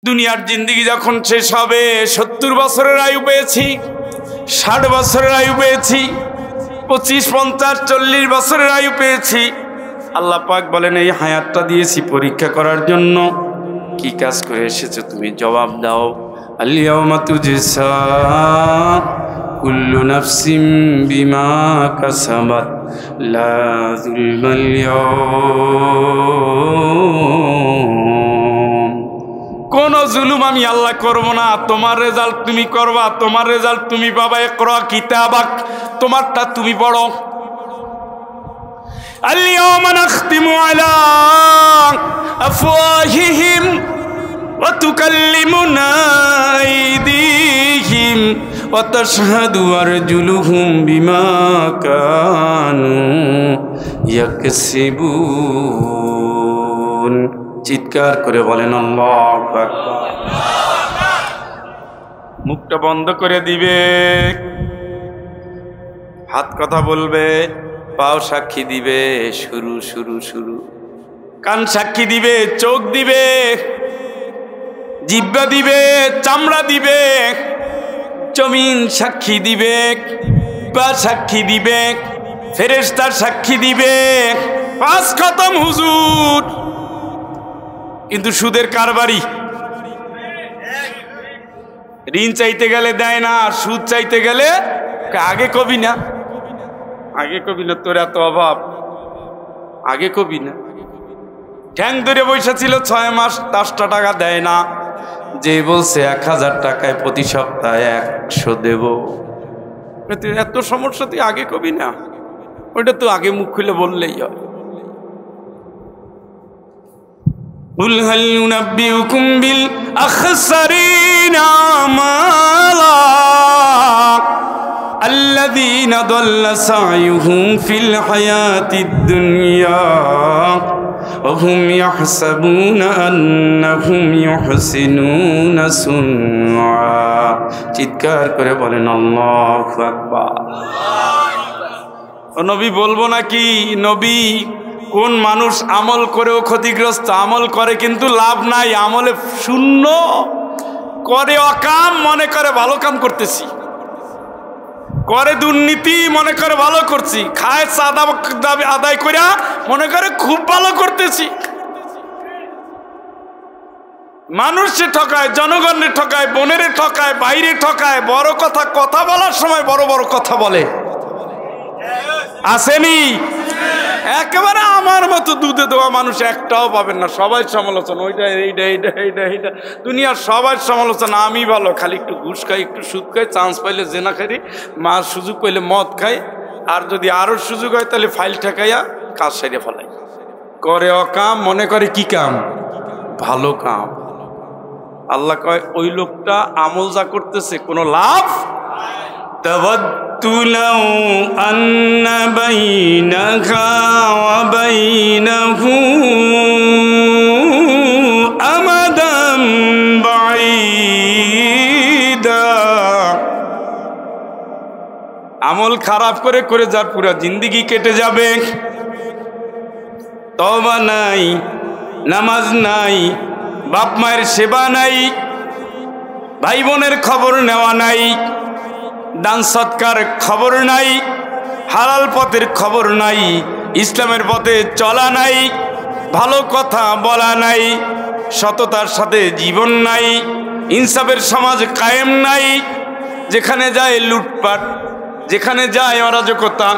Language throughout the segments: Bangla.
দুনিয়ার জিন্দেগি যখন শেষ হবে, 70 বছরের আয়ু পেয়েছি, 60 বছরের আয়ু পেয়েছি, 25, 50, 40 বছরের আয়ু পেয়েছি। আল্লাহ পাক বলেন এই হায়াতটা দিয়েছি পরীক্ষা করার জন্য। কি কাজ করে এসেছো তুমি জবাব দাও। আল-ইয়াওমা তুজসা কুল্লু নাফসিম বিমা কাসাবাত লা যুলমাল ইয়াওম। কোন জুলুম আমি আল্লাহ করব না। তোমার রেজাল্ট তুমি করবা, তোমার রেজাল্ট তুমি পাবা। ইকরা কিতাবাক, তোমারটা তুমি পড়ো। আল-ইয়াওমা নাখতিমু আলা আফওয়াহিহিম ওয়া তুকাল্লিমুনা আইদিহিম ওয়া তাশহাদু আরজুলুহুম বিমা কানু ইয়াকসিবুন। চিৎকার করে বলেন আল্লাহু আকবার। মুখটা বন্ধ করে দিবে, হাত কথা বলবে, পাও সাক্ষী দিবে, শুরু শুরু শুরু, কান সাক্ষী দিবে, চোখ দিবে, জিহ্বা দিবে, চামড়া দিবে, জমিন সাক্ষী দিবে, পা সাক্ষী দিবে, ফেরেশতার সাক্ষী দিবে। 5 খতম হুজুর। কিন্তু সুদের কারবারি, ঋণ চাইতে গেলে দেয় না, আর সুদ চাইতে গেলে আগে কবি না, আগে কবি না, তোর এত অভাব, আগে কবি না। ঠ্যাং ধরে বসে ছিল 6 মাস, 10টা টাকা দেয় না। যে বলছে 1000 টাকায় প্রতি সপ্তাহে 100 দেব, এত সমস্যা তুই আগে কবি না, ওইটা তো আগে মুখ খুলে বললেই হয়। قُلْ هَلْ نُنَبِّئُكُمْ بِالْأَخْسَرِينَ أَعْمَالًا الَّذِينَ ضَلَّ سَعْيُهُمْ فِي الْحَيَاةِ الدُّنْيَا وَهُمْ يَحْسَبُونَ أَنَّهُمْ يُحْسِنُونَ صُنْعًا। চিৎকার করে বলেন আল্লাহু আকবার। ও নবী বলবো নাকি? নবী কোন মানুষ আমল করেও ক্ষতিগ্রস্ত, আমল করে কিন্তু লাভ নাই, আমলে শূন্য, করে অকাম, মনে করে ভালো কাম করতেছি, করে দুর্নীতি, মনে করে ভালো করছি, খায় চাঁদা আদায় করে মনে করে খুব ভালো করতেছি। মানুষে ঠকায়, জনগণে ঠকায়, বোনেরে ঠকায়, বাইরে ঠকায়, বড় কথা কথা বলার সময় বড় বড় কথা বলে, আসেনি? একেবারে আমার মতো দুধে দেওয়া মানুষ একটাও পাবেন না, সবাই সমালোচনা, ওইটা এইটা এইটা এইটা এইটা, দুনিয়ার সবাই সমালোচনা। আমি ভালো, খালি একটু ঘুষ খাই, একটু সুদ খাই, চান্স পাইলে জেনা খাই, মার সুযোগ পাইলে মদ খাই, আর যদি আরো সুযোগ হয় তাহলে ফাইল ঠেকাইয়া কাজ সাইডে ফেলাই। করে অকাম, মনে করে কি কাম? ভালো কাম। আল্লাহ কয় ওই লোকটা আমল যা করতেছে কোনো লাভ। তাওয়াদ্দু লাউ আন্না বাইনাকা ওয়া বাইনাহু আমাদাম বাঈদা। আমল খারাপ করে করে যার পুরা জিন্দেগি কেটে যাবে, তওবা নাই, নামাজ নাই, বাপ মায়ের সেবা নাই, ভাই বোনের খবর নেওয়া নাই, দান সৎকার খবর নাই, হালাল পথের খবর নাই, ইসলামের পথে চলা নাই, ভালো কথা বলা নাই, সততার সাথে জীবন নাই, ইনসাফের সমাজ কায়েম নাই। যেখানে যায় লুটপাট, যেখানে যায় অরাজকতা,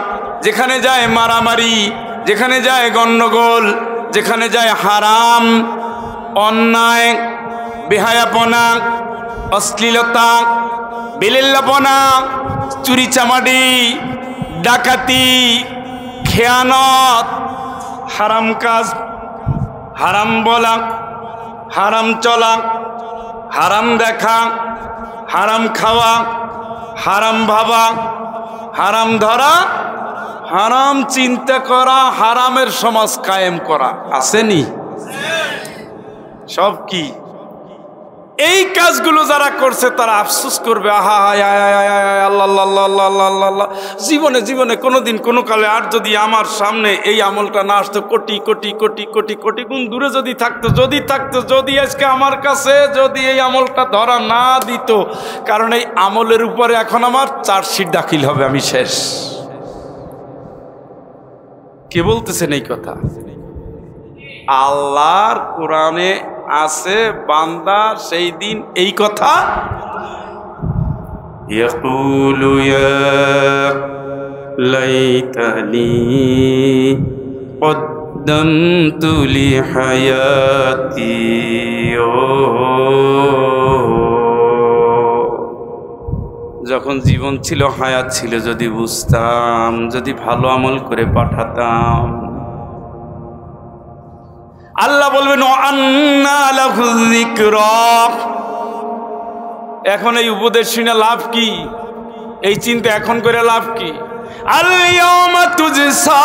যেখানে যায় মারামারি, যেখানে যায় গন্ডগোল, যেখানে যায় হারাম, অন্যায়, বেহায়াপনা, অশ্লীলতা, বেলেল্লাপনা, চুরি চামারি, ডাকাতি, খেয়ানত, হারাম কাজ, হারাম বলা, হারাম চলা, হারাম দেখা, হারাম খাওয়া, হারাম ভাবা, হারাম ধরা, হারাম চিন্তা করা, হারামের সমাজ কায়েম করা, আসেনি? সব কি এই কাজগুলো যারা করছে তারা আফসোস করবে, আহা আল্লাহ আল্লাহ আল্লাহ আল্লাহ আল্লাহ আল্লাহ, জীবনে জীবনে কোনোদিন কোনো কালে আর যদি আমার সামনে এই আমলটা না আসতো, কোটি কোটি কোটি কোটি কোটি গুণ দূরে যদি থাকতো, যদি আজকে আমার কাছে যদি এই আমলটা ধরা না দিত, কারণ এই আমলের উপরে এখন আমার চার্জশিট দাখিল হবে, আমি শেষ। কে বলতেছেন এই কথা? আল্লাহর কোরআনে আছে, বান্দা সেই দিন এই কথা ইয়াকুলু ইয়া লাইতানি কদ্দামতু লিহায়াতি, যখন জীবন ছিল, হায়াত ছিল, যদি বুঝতাম, যদি ভালো আমল করে পাঠাতাম। আল্লাহ বলবেন আন্না লাহু যিকরা, এখন এই উপদেশ শুনে লাভ কি? এই চিন্তা এখন করে লাভ কি? আল ইয়াওমা তুজসা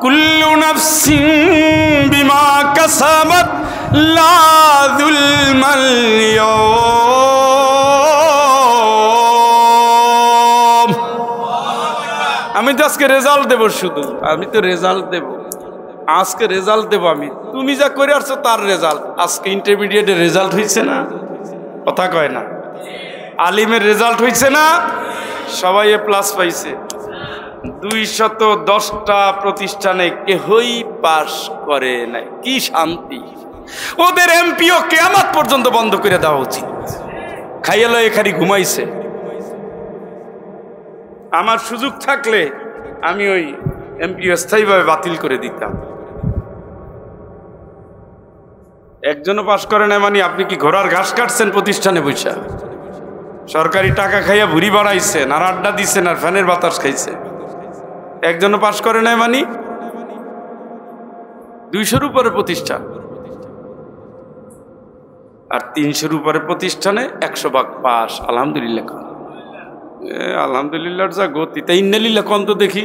কুল্লু নাফসিন বিমা কাসাবাত লা যুলমাল ইয়াওম। আমি তো আজকে রেজাল্ট দেব, শুধু আমি তো রেজাল্ট দেব, আজকে রেজাল্ট দেব আমি। তুমি যা করে আসছো তার রেজাল্ট। আজকে ইন্টারমিডিয়েটের রেজাল্ট হয়েছে না? কথা কয় না? আলিমের রেজাল্ট হয়েছে না? সবাই এ প্লাস পাইছে। 210টা প্রতিষ্ঠানে কেহই পাস করে নাই। কি শান্তি! ওদের এমপিও কিয়ামত পর্যন্ত বন্ধ করে দেওয়া উচিত। খাইয়া লয়ে এখানে ঘুমাইছে। আমার সুযোগ থাকলে আমি ওই এমপিও স্থায়ীভাবে বাতিল করে দিতাম। একজনও পাস করে না মানে আপনি কি ঘোড়ার ঘাস কাটছেন প্রতিষ্ঠানে বৈশা? সরকারি টাকা খাইয়া ভুড়ি বাড়াইছেন, আর আড্ডা দিচ্ছেন, আর ফ্যানের বাতাস খাইছে। একজনও পাস করে নাই মানে 200-র উপরে প্রতিষ্ঠান, আর 300-র উপরে প্রতিষ্ঠানে 100% পাস। আলহামদুলিল্লাহ, আলহামদুলিল্লাহর যা গতি, তাই ইন্নালিল্লাহ কোন তো দেখি।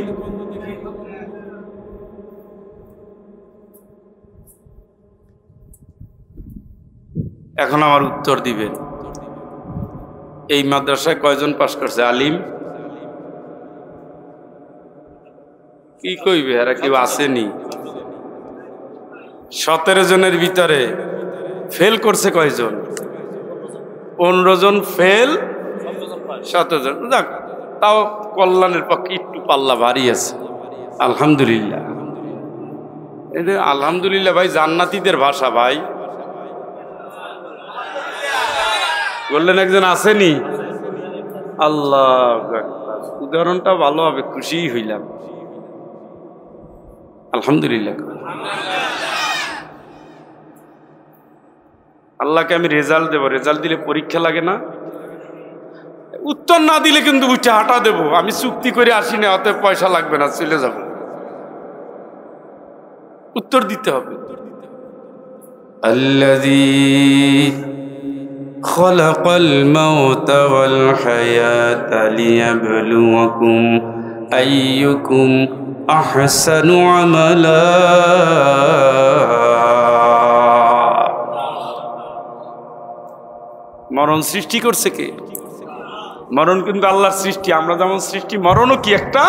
এখন আমার উত্তর দিবেন, এই মাদ্রাসায় কয়জন পাস করছে? আলিম কি কইবে? এরা কেউ আসেনি। 17 জনের ভিতরে ফেল করছে কয়জন? 15 জন ফেল, 17 জন। যাক, তাও কল্যাণের পক্ষে একটু পাল্লা ভারী আছে। আলহামদুলিল্লাহ। এটা আলহামদুলিল্লাহ ভাই জান্নাতীদের ভাষা ভাই। বললেন একজন আসেনি? আল্লাহ, উদাহরণটা ভালো হবে, খুশি হইলাম। আলহামদুলিল্লাহ। আল্লাহকে আমি রেজাল্ট দেব, রেজাল্ট দিলে পরীক্ষা লাগে না? উত্তর না দিলে কিন্তু উঠে হাঁটা দেব। আমি চুক্তি করে আসি না, অতএব পয়সা লাগবে না, চলে যাব। উত্তর দিতে হবে। আল্লাযী খালাকাল মাউতা ওয়াল হায়াতা লিয়াবলুয়াকুম আইয়ুকুম আহসানু আমালা। মরণ সৃষ্টি করছে কে? মরণ কিন্তু আল্লাহর সৃষ্টি। আমরা যেমন সৃষ্টি, মরণও কি একটা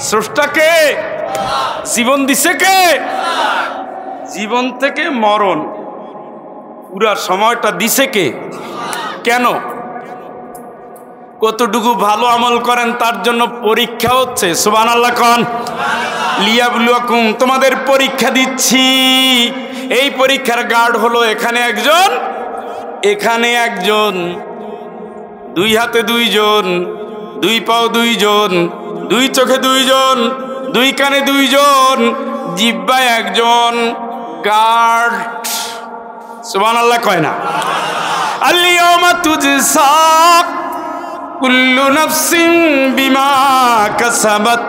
স্রষ্টা কে? জীবন দিছে কে? জীবন থেকে মরণ পুরা সময়টা দিছে কে? কেন? কতটুকু ভালো আমল করেন তার জন্য পরীক্ষা হচ্ছে। সুবহানাল্লাহ কোন? লিয়াবলুয়াকুম, তোমাদের পরীক্ষা দিচ্ছি। এই পরীক্ষার গার্ড হলো এখানে একজন, এখানে একজন, 2 হাতে 2 জন, 2 পাও 2 জন, 2 চোখে 2 জন, 2 কানে 2 জন, জিহ্বায় একজন গার্ড। সুবহানাল্লাহ কয় না? আল ইয়াওমা তুজসা কুল্লু নাফসিন বিমা কাসাবাত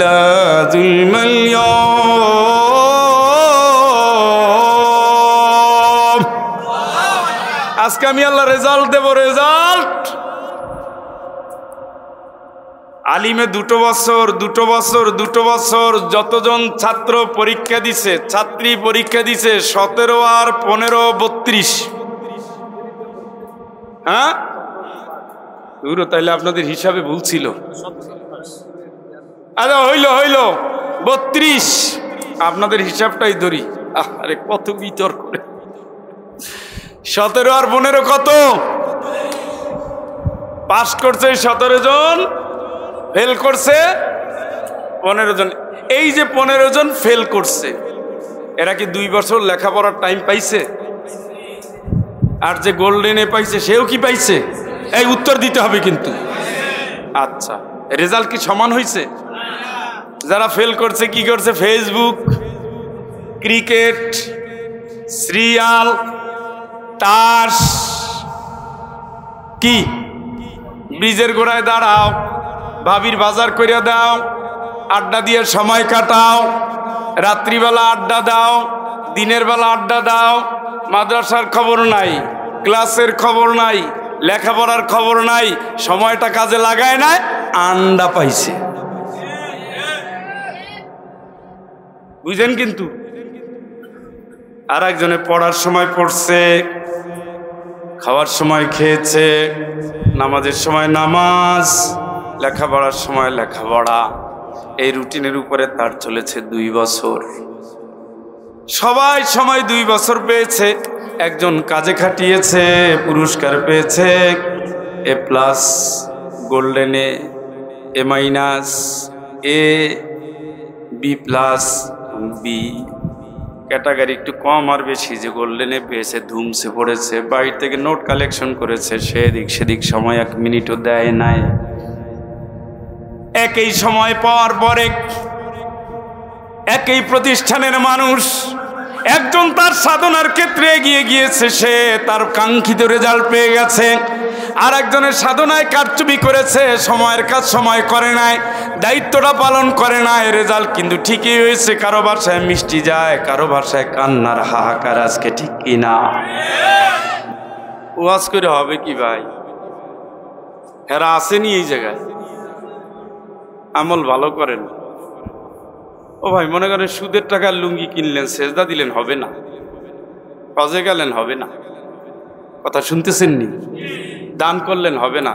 লা যুলমাল ইয়াওম। আজকে আমি আল্লাহ রেজাল্ট দেব, রেজাল্ট। আলিমে 2 বছর 2 বছর 2 বছর যতজন ছাত্র পরীক্ষা দিছে, ছাত্রী পরীক্ষা দিছে, 17 আর 15 32, হ্যাঁ পুরো, তাইলে আপনাদের হিসাবে ভুল ছিল। আরে হইল 32, আপনাদের হিসাবটাই ধরি। আরে কত বিতর্ক। 17 আর 15 কত? পাস করছে 17 জন, ফেল করছে 15 জন। এই যে 15 জন ফেল করছে, এরা কি 2 বছর লেখাপড়ার টাইম পাইছে? আর যে গোল্ডেন এ পাইছে সেও কি পাইছে? এই উত্তর দিতে হবে কিন্তু। আচ্ছা, রেজাল্ট কি সমান হয়েছে? যারা ফেল করছে কি করছে? ফেসবুক, ক্রিকেট, সিরিয়াল, তাস, কি ব্রিজের গোড়ায় দাঁড়াও, ভাবির বাজার করিয়া দাও, আড্ডা দিয়ে সময় কাটাও, রাত্রিবেলা আড্ডা দাও, দিনের বেলা আড্ডা দাও, মাদ্রাসার খবর নাই, ক্লাসের খবর নাই, লেখাপড়ার খবর নাই, সময়টা কাজে লাগায় নাই, আন্ডা পাইছে। বুঝেন কিন্তু। আর একজনে পড়ার সময় পড়ছে, খাওয়ার সময় খেয়েছে, নামাজের সময় নামাজ, লেখাপড়ার সময় লেখাপড়া, এই রুটিনের উপরে তার চলেছে 2 বছর। সবাই সময় 2 বছর পেয়েছে। একজন কাজে খাটিয়েছে, পুরস্কার পেয়েছে A+, গোল্ডেনে A-, A, B+, B category একটু কম আর বেশি। যে গোল্ডেনে পেয়েছে ধুমসে পড়েছে, বাইরে থেকে নোট কালেকশন করেছে, সেদিক সেদিক সময় 1 মিনিটও দেয় নাই। একই সময় পাওয়ার পরে একই প্রতিষ্ঠানের মানুষ, একজন তার সাধনার ক্ষেত্রে এগিয়ে গিয়েছে, সে তার কাঙ্ক্ষিত রেজাল্ট পেয়ে গেছে। আর একজনের সাধনায় কারচুপি করেছে, সময়ের কাজ সময় করে নাই, দায়িত্বটা পালন করে নাই, রেজাল্ট কিন্তু ঠিকই হয়েছে। কারো ভাষায় মিষ্টি যায়, কারো ভাষায় কান্নার হাহাকার। আজকে ঠিক কিনা? ওয়াজ করে হবে কি ভাই? হেরা আসেনি এই জায়গায়, আমল ভালো করেন। ও ভাই, মনে করেন সুদের টাকার লুঙ্গি কিনলেন, সেজদা দিলেন, হবে না? হজে গেলেন, হবে না? কথা শুনতেছেন নি? দান করলেন, হবে না?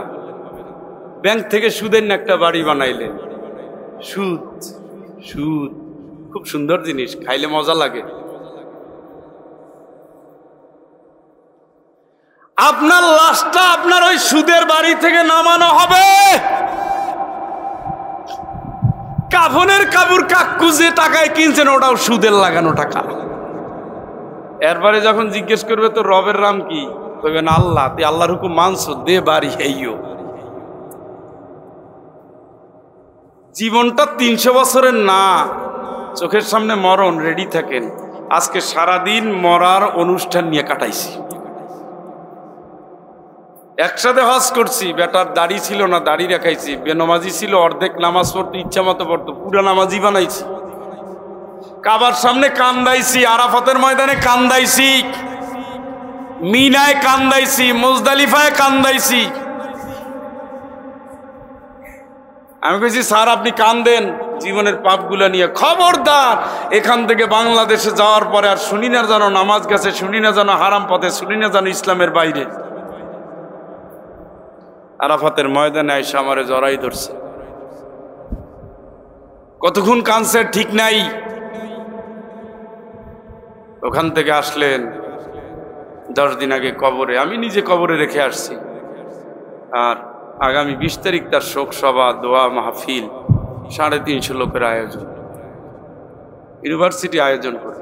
ব্যাংক থেকে সুদের একটা বাড়ি বানাইলেন, সুদ। সুদ খুব সুন্দর জিনিস, খাইলে মজা লাগে। আপনার লাশটা আপনার ওই সুদের বাড়ি থেকে নামানো হবে। কাফনের কাপড় কাক্কু যে টাকায় কিনছেন, ওটাও সুদের লাগানো টাকা। এরপরে যখন জিজ্ঞেস করবে তো রবের নাম কি, বলবেন আল্লাহ। তুই আল্লাহর হুকুম মানছো, দে বাড়ি। এইও জীবনটা 300 বছরের না, চোখের সামনে মরণ, রেডি থাকেন। আজকে সারাদিন মরার অনুষ্ঠান নিয়ে কাটাইছি। একসাথে হজ করছি, বেটার দাড়ি ছিল না, দাড়ি রাখাইছি। বেনামাজি ছিল, অর্ধেক নামাজ পড়তে ইচ্ছা মতো পড়তো, পুরো নামাজি বানাইছি। কাবার সামনে কান্দাইছি, আরাফাতের ময়দানে কান্দাইছি, মিনায় কান্দাইছি, মুজদালিফায় কান্দাইছি। আমি কইছি স্যার আপনি কান্দেন জীবনের পাপগুলা নিয়ে, খবরদার এখান থেকে বাংলাদেশে যাওয়ার পরে আর শুনি না যেন নামাজ গেছে, শুনি না যেন হারাম পথে, শুনি না যেন ইসলামের বাইরে। আরাফাতের ময়দানে আইসা আমারে জড়াই ধরছে, কতক্ষণ কাঁদছে ঠিক নাই। ওখান থেকে আসলেন 10 দিন আগে কবরে, আমি নিজে কবরে রেখে আসছি। আর আগামী 20 তারিখ তার শোক সভা, দোয়া মাহফিল, 350 লোকের আয়োজন, ইউনিভার্সিটি আয়োজন করে।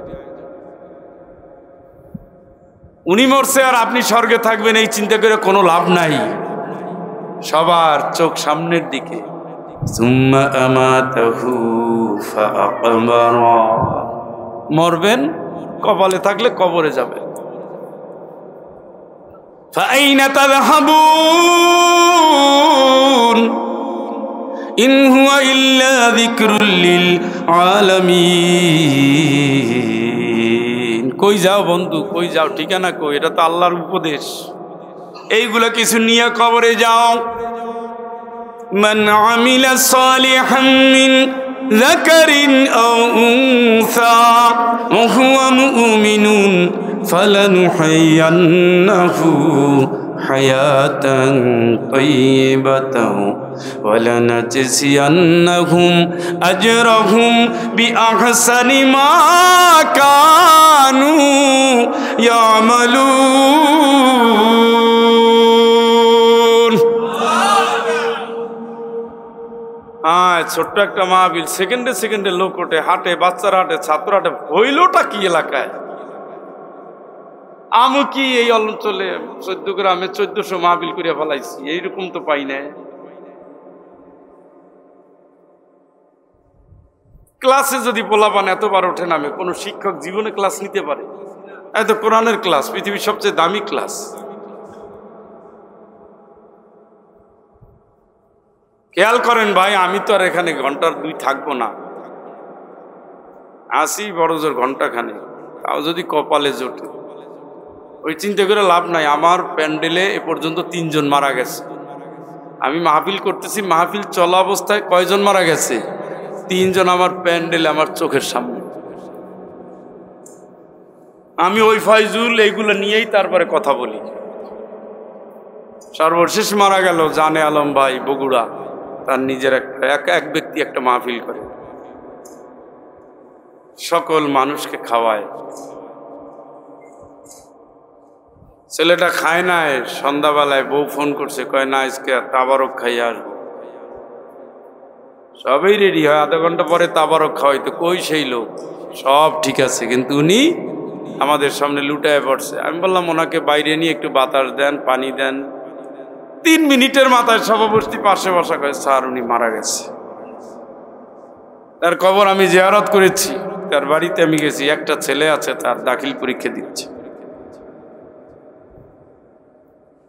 উনি মরছে আর আপনি স্বর্গে থাকবেন, এই চিন্তা করে কোনো লাভ নাই। সবার চোখ সামনের দিকে। মরবেন, কপালে থাকলে কবরে যাবেন। ফাআইনা তাযহাবুন ইন হুয়া ইল্লা যিকরুল লিল আলামিন। কই যাও বন্ধু, কই যাও, ঠিকানা কই? এটা তো আল্লাহর উপদেশ। এইগুলো কিছু নিয়ে কবরে যাও। মান আমিলা সালিহান মিন যাকারিন আও উনসা ওয়া হুয়া মুমিনুন ফালানুহয়িয়ান্নাহু হায়াতান তাইয়্যিবাতান ওয়া লানাজজিয়ান্নাহুম আজরাহুম বিআহসানি মা কানু ইয়ামালুন। ছোট্ট একটা মাহফিল, সেকেন্ডে সেকেন্ডে লোক ওঠে, হাটে, বাচ্চারা হাটে, ছাত্র হাটে, হইলটা কি এলাকায়? আমি কি এই অঞ্চলে 14 গ্রামে 1400 মাহফিল করে ফেলাইছি, এইরকম তো পাই না। ক্লাসে যদি পোলাপান এতবার ওঠে নামে, কোন শিক্ষক জীবনে ক্লাস নিতে পারে? এত কোরআনের ক্লাস, পৃথিবীর সবচেয়ে দামি ক্লাস। খেয়াল করেন ভাই, আমি তো আর এখানে ঘন্টার 2 থাকবো না, আসি বড় জোর ঘন্টাখানে, তাও যদি কপালে জোটে। ওই চিন্তা করে লাভ নাই। আমার প্যান্ডেলে এ পর্যন্ত 3 জন মারা গেছে। আমি মাহফিল করতেছি, মাহফিল চলা অবস্থায় কয়জন মারা গেছে? 3 জন আমার প্যান্ডেলে, আমার চোখের সামনে। আমি ওই ফাইজুল এইগুলো নিয়েই তারপরে কথা বলি। সর্বশেষ মারা গেল জানে আলম ভাই, বগুড়া। তার নিজের এক ব্যক্তি একটা মাহফিল করে, সকল মানুষকে খাওয়ায়। ছেলেটা খায় নাই, সন্ধ্যাবেলায় বউ ফোন করছে, কয় না আজকে তাবারক খাইয়ে আসবো। সবই রেডি হয়, আধা ঘন্টা পরে তাবারক খাওয়াইতো। কই সেই লোক? সব ঠিক আছে, কিন্তু উনি আমাদের সামনে লুটায় পড়ছে। আমি বললাম ওনাকে বাইরে নিয়ে একটু বাতাস দেন, পানি দেন। 3 মিনিটের মাথায় সভাপতি পাশে বসা কয়, স্যার উনি মারা গেছে। তার কবর আমি জিয়ারত করেছি, তার বাড়িতে আমি গেছি। একটা ছেলে আছে, তার দাখিল পরীক্ষা দিচ্ছে।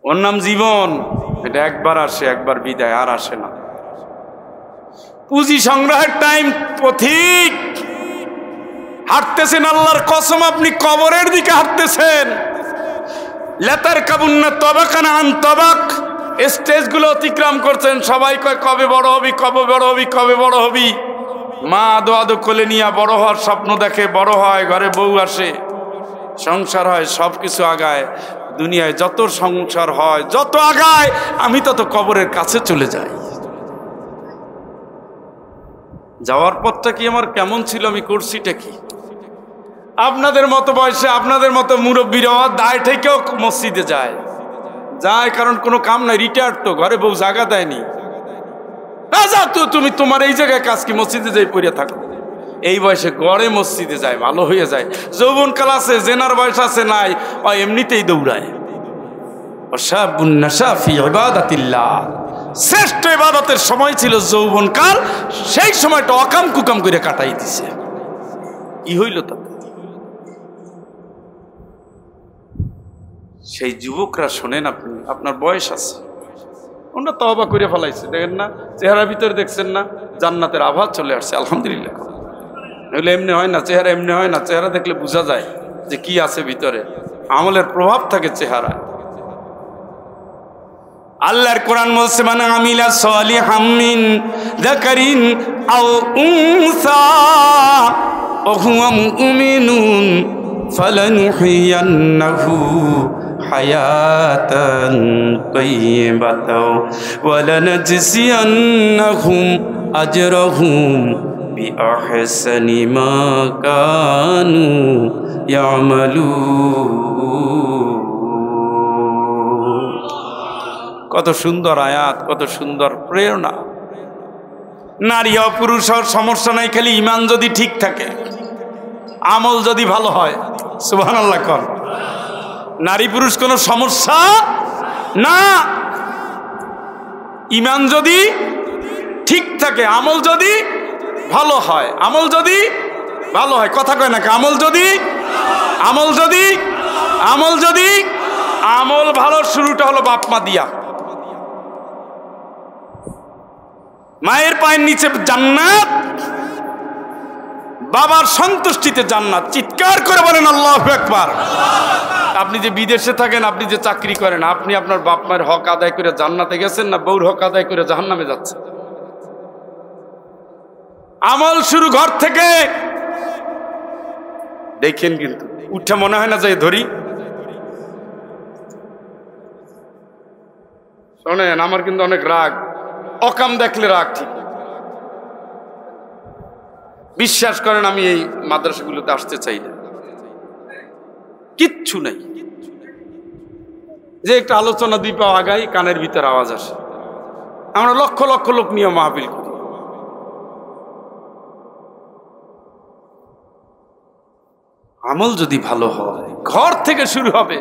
ওর নাম জীবন। এটা একবার আসে, একবার বিদায়, আর আসে না। পুঁজি সংগ্রহের টাইম পথিক। হাঁটতেছেন, আল্লাহর কসম আপনি কবরের দিকে হাঁটতেছেন। লেতার কাবুন্না তবাকান আন তবাক, স্টেজগুলো অতিক্রম করছেন। সবাই কয় কবে বড় হবি, কবে বড় হবি, কবে বড় হবি। মা আদো আদো কোলে নিয়ে বড় হওয়ার স্বপ্ন দেখে, বড় হয়, ঘরে বউ আসে, সংসার হয়, সব কিছু আগায়। দুনিয়ায় যত সংসার হয়, যত আগায়, আমি তত কবরের কাছে চলে যাই। যাওয়ার পথটা কি আমার কেমন ছিল, আমি করছিটা কি? আপনাদের মতো বয়সে, আপনাদের মতো মুরব্বীরা দায় থেকেও মসজিদে যায়, কারণ কোনো কাম নাই, রিটায়ার্ড তো, ঘরে বউ জায়গা দেয়নি। তুমি তোমার এই জায়গায় কাজ কি, মসজিদে যাই পড়ে থাকো। এই বয়সে গড়ে মসজিদে যায়, ভালো হয়ে যায়। যৌবনকাল আছে, জেনার বয়স আছে নাই, এমনিতেই দৌড়ায়। শ্রেষ্ঠ ইবাদতের সময় ছিল যৌবনকাল, সেই সময়টা অকাম কুকাম করে কাটাই দিছে। কি হইল তাতে? সেই যুবকরা শোনেন, আপনি আপনার বয়স আছে, ওনারা তওবা করে ফেলাইছে। দেখেন না, চেহারার ভিতরে দেখছেন না, জান্নাতের আভাস চলে আসছে। আলহামদুলিল্লাহ। নইলে এমনি হয় না, চেহারা এমনি হয় না। চেহারা দেখলে বোঝা যায় যে কি আছে ভিতরে, আমলের প্রভাব থাকে চেহারায়। আল্লাহর কোরআন বলছে, মান আমিলা সালিহাম মিন যাকারিন আও উনসা ওয়া হুয়া মুমিনুন ফালানুহইয়ান্নাহু হায়াতান তাইয়্যিবাতাও ওয়া লানাজজিয়ান্নাহুম আজরাহুম বিআহসানি মা কানু ইয়ামালুন। কত সুন্দর আয়াত, কত সুন্দর প্রেরণা। নারী ও পুরুষ হওয়ার সমস্যা নাই, খালি ইমান যদি ঠিক থাকে, আমল যদি ভালো হয়। সুবহানাল্লাহ কর। নারী পুরুষ কোনো সমস্যা না, ইমান যদি ঠিক থাকে, আমল যদি ভালো হয়। আমল যদি ভালো হয়, কথা কয় নাকি? আমল যদি আমল ভালো, শুরুটা হলো বাপ মা দিয়া। মায়ের পায়ের নিচে জান্নাত, বাবার সন্তুষ্টিতে জান্নাত। চিৎকার করে বলেন আল্লাহু আকবার। আপনি যে বিদেশে থাকেন, আপনি যে চাকরি করেন, আপনি আপনার বাপ মায়ের হক আদায় করে জান্নাতে গেছেন না বউর হক আদায় করে জাহান্নামে যাচ্ছেন? আমল শুরু ঘর থেকে। দেখেন, কিন্তু উঠে মনে হয় না যে ধরি। শোনেন, আমার কিন্তু অনেক রাগ, অকাম দেখলে রাগ ঠিক। বিশ্বাস করেন আমি এই মাদ্রাসাগুলোতে আসতে চাই না, কিচ্ছু নাই। যে একটা আলোচনা 2 পা আগাই কানের ভিতর আওয়াজ আসে। আমরা লক্ষ লক্ষ লোক নিয়ে মাহফিল করি। আমল যদি ভালো হয় ঘর থেকে শুরু হবে।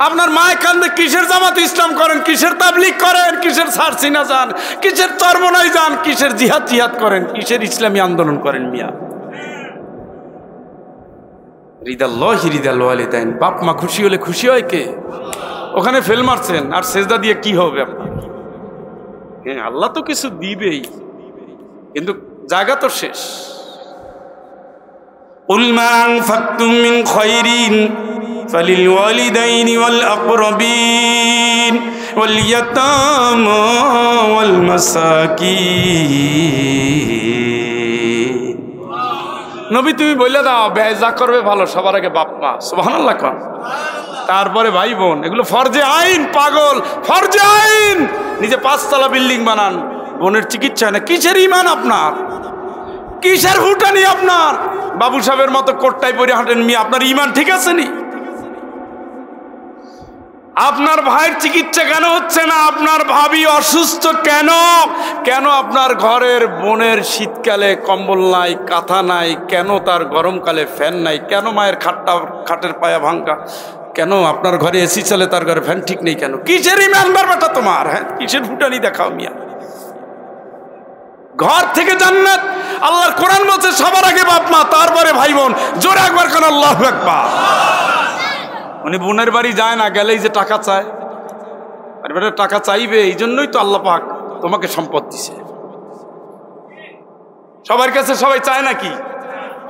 আপনার মায়ের কান্দে কিসের জামাত ইসলাম করেন, কিসের তাবলিগ করেন, কিসের সারসিনা যান, কিসের চরমনাই যান, কিসের জিহাদ করেন, কিসের ইসলামী আন্দোলন করেন মিয়া। রিদাল্লাহি রিদাল ওয়ালিদাইন, বাপ মা খুশি হলে খুশি হয় কে? ওখানে ফেল মারছেন আর সেজদা দিয়ে কি হবে আপনার? হ্যাঁ, আল্লাহ তো কিছু দিবেই, কিন্তু জায়গা তো শেষ। قُلْ مَا أَنفَقْتُم مِّنْ خَيْرٍ فَلِلْوَالِدَيْنِ وَالْأَقْرَبِينَ وَالْيَتَامَى وَالْمَسَاكِينَ। নবী তুমি বলে দাও, ব্যয় যা করবে ভালো সবার আগে বাপ মা। সুবহানাল্লাহ কোন, তারপরে ভাই বোন। এগুলো ফরজে আইন। পাগল, ফরজে আইন। নিজে 5 তলা বিল্ডিং বানান, বোনের চিকিৎসা না। কিসের ইমান আপনার? কিসের হুটানি আপনার? বাবু সাহেবের মতো কোটটাই পরে হাঁটেন মিয়া, আপনার ইমান ঠিক আছে নি? আপনার ভাইয়ের চিকিৎসা কেন হচ্ছে না? আপনার ভাবি অসুস্থ কেন? কেন আপনার ঘরের বোনের শীতকালে কম্বল নাই, কাঁথা নাই? কেন তার গরমকালে ফ্যান নাই? কেন মায়ের খাটের পায়া ভাঙ্গা? কেন আপনার ঘরে এসি চলে, তার ঘরে ফ্যান ঠিক নেই কেন? কিসের ইমান বেটা তোমার? হ্যাঁ, কিসের ফুটানি দেখাও মিয়া? ঘর থেকে জান্নাত। আল্লাহর কোরআন বলছে সবার আগে বাপ মা, তারপরে ভাই বোন। জোরে একবার কোন আল্লাহু আকবার। উনি বোনের বাড়ি যায় না, গেলেই যে টাকা চায়। আর বেটা টাকা চাইবে, এই জন্যই তো আল্লাহ পাক তোমাকে সম্পদ দিছে। সবার কাছে সবাই চায় নাকি?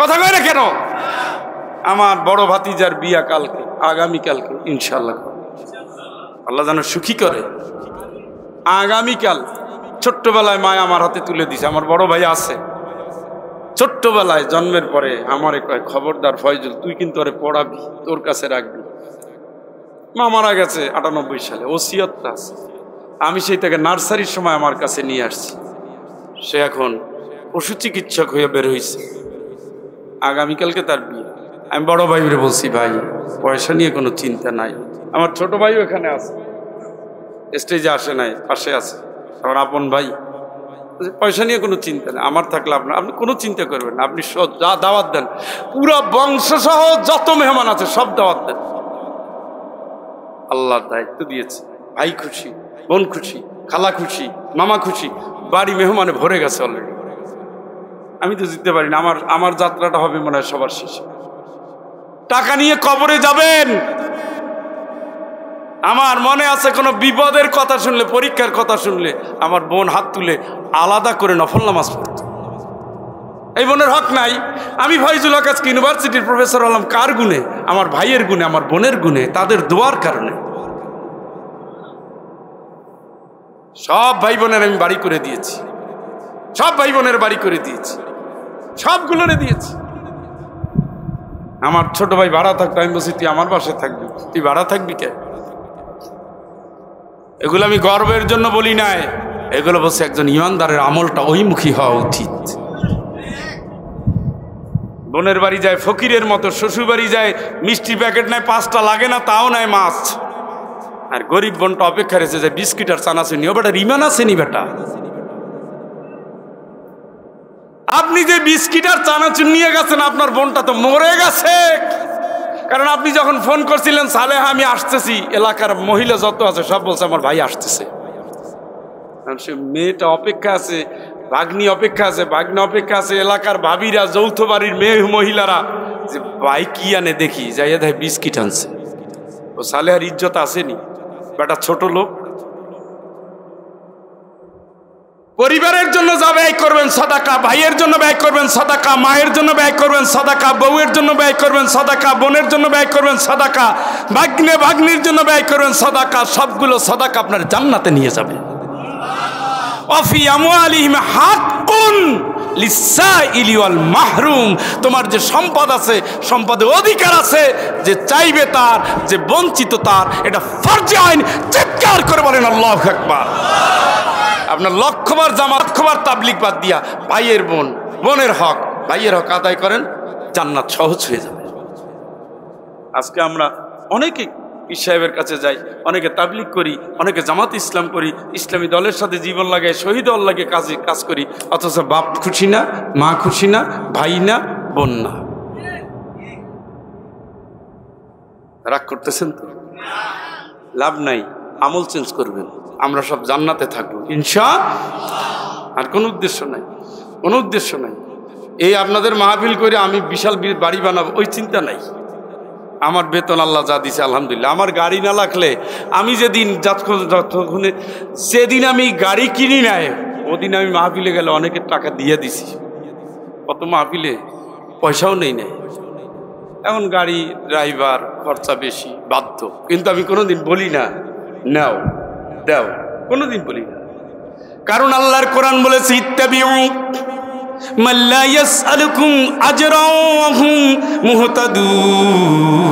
কথা কয় না কেন? আমার বড় ভাতিজার বিয়া কালকে, আগামীকালকে ইনশাআল্লাহ। আল্লাহ যেন সুখী করে। আগামীকাল ছোট্টবেলায় মায় আমার হাতে তুলে দিছে। আমার বড় ভাই আছে, ছোট্টবেলায় জন্মের পরে আমারে কয়, খবরদার ফয়জুল, তুই কিন্তু ওরে পড়াবি, তোর কাছে রাখবি। মা মারা গেছে 98 সালে, ওসিয়তটা আছে। আমি সেই থেকে নার্সারির সময় আমার কাছে নিয়ে আসছি। সে এখন পশু চিকিৎসক হয়ে বের হয়েছে। আগামীকালকে তার বিয়ে। আমি বড় ভাইরে বলছি, ভাই পয়সা নিয়ে কোনো চিন্তা নাই। আমার ছোট ভাইও এখানে আছে, স্টেজে আসে নাই, পাশে আছে আমার আপন ভাই। পয়সা নিয়ে কোনো চিন্তা নেই, আমার থাকলে আপনি কোনো চিন্তা করবেন না। আপনি যা দাওয়াত দেন, পুরো বংশ সহ যত মেহমান আছে সব দাওয়াত দেন। আল্লাহর দায়িত্ব দিয়েছে। ভাই খুশি, বোন খুশি, খালা খুশি, মামা খুশি, বাড়ি মেহমানে ভরে গেছে অলরেডি। আমি তো জিততে পারি না। আমার যাত্রাটা হবে মনে হয় সবার শেষে। টাকা নিয়ে কবরে যাবেন। আমার মনে আছে কোনো বিপদের কথা শুনলে, পরীক্ষার কথা শুনলে আমার বোন হাত তুলে আলাদা করে নফল নামাজ পড়ত। এই বোনের হক নাই? আমি ফয়জুল হক আজকে ইউনিভার্সিটির প্রফেসর হলাম কার গুণে? আমার ভাইয়ের গুণে, আমার বোনের গুণে, তাদের দোয়ার কারণে। সব ভাই বোনের আমি বাড়ি করে দিয়েছি, সব ভাই বোনের বাড়ি করে দিয়েছি, সবগুলোরে দিয়েছি। আমার ছোট ভাই ভাড়া থাকতো, আমি বলছি তুই আমার বাসায় থাকবি। তুই ভাড়া থাকবি কে? এগুলো আমি গর্বের জন্য বলি নাই, এগুলো বলছে একজন ইমানদারের আমলটা ওইমুখী হওয়া উচিত। বোনের বাড়ি যায় ফকিরের মতো, শ্বশুর বাড়ি যায় মিষ্টি প্যাকেট নেয় 5টা লাগে না, তাও নেয় মাছ। আর গরিব বোনটা অপেক্ষা রেখেছে যে বিস্কিট আর চানাচুর নিও। বেটা ইমান আসেনি বেটা। আপনি যে বিস্কিট আর চানাচুর নিয়ে গেছেন, আপনার বোনটা তো মরে গেছে। কারণ আপনি যখন ফোন করছিলেন, সালেহ আমি আসতেছি, এলাকার মহিলা যত আছে সব বলছে আমার ভাই আসতেছে। সে মেয়েটা অপেক্ষা আছে, ভাগ্নি অপেক্ষা আছে, ভাগ্নি অপেক্ষা আছে, এলাকার ভাবিরা, যৌথ বাড়ির মেয়ে মহিলারা যে ভাই কি আনে দেখি, যাইয়া দেয় বিস্কিট আনছে। ও সালেহার ইজ্জত আসেনি, বেটা ছোট লোক। পরিবারের জন্য যা ব্যয় করবেন সাদাকা, ভাইয়ের জন্য ব্যয় করবেন সাদাকা, মায়ের জন্য ব্যয় করবেন সাদাকা, বউয়ের জন্য ব্যয় করবেন সাদাকা, বোনের জন্য ব্যয় করবেন সাদাকা, ভাগ্নে ভাগ্নির জন্য ব্যয় করবেন সাদাকা। সবগুলো সাদাকা আপনার জান্নাতে নিয়ে যাবে। ওয়াফি আমওয়ালিহিম হাক্কুন লিসাইলি ওয়াল মাহরুম, তোমার যে সম্পদ আছে, সম্পদের অধিকার আছে, যে চাইবে তার, যে বঞ্চিত তার, এটা ফরজে আইন। চিৎকার করে বলেন আল্লাহু আকবার। আপনার লক্ষবার জামাত, লক্ষবার তাবলিগ বাদ দিয়া ভাইয়ের বোন, বোনের হক, ভাইয়ের হক আদায় করেন, জান্নাত সহজ হয়ে যাবে। আজকে আমরা অনেকে পীর সাহেবের কাছে যাই, অনেকে তাবলিগ করি, অনেকে জামাত ইসলাম করি, ইসলামী দলের সাথে জীবন লাগাই, শহীদ দল লাগে কাজ করি, অথচ বাপ খুশি না, মা খুশি না, ভাই না, বোন না। রাগ করতেছেন তো? লাভ নাই, আমল চেঞ্জ করবেন, আমরা সব জান্নাতে থাকবো ইনশাআল্লাহ। আর কোনো উদ্দেশ্য নাই, কোনো উদ্দেশ্য নাই। এই আপনাদের মাহফিল করে আমি বিশাল বাড়ি বানাবো ওই চিন্তা নাই। আমার বেতন আল্লাহ যা দিছে আলহামদুলিল্লাহ। আমার গাড়ি না লাগলে আমি যেদিন আমি গাড়ি কিনি নাই, ওদিন আমি মাহফিলে গেলে অনেকের টাকা দিয়ে দিছি। কত মাহফিলে পয়সাও নেই নাই। এখন গাড়ি ড্রাইভার খরচা বেশি, বাধ্য। কিন্তু আমি কোনোদিন বলি না নাও দাও, কোনোদিন বলি না। কারণ আল্লাহর কোরআন বলেছে ইত্তাবিউ মান লা ইয়াসআলুকুম আজরান ওয়া হুম মুহতাদুন।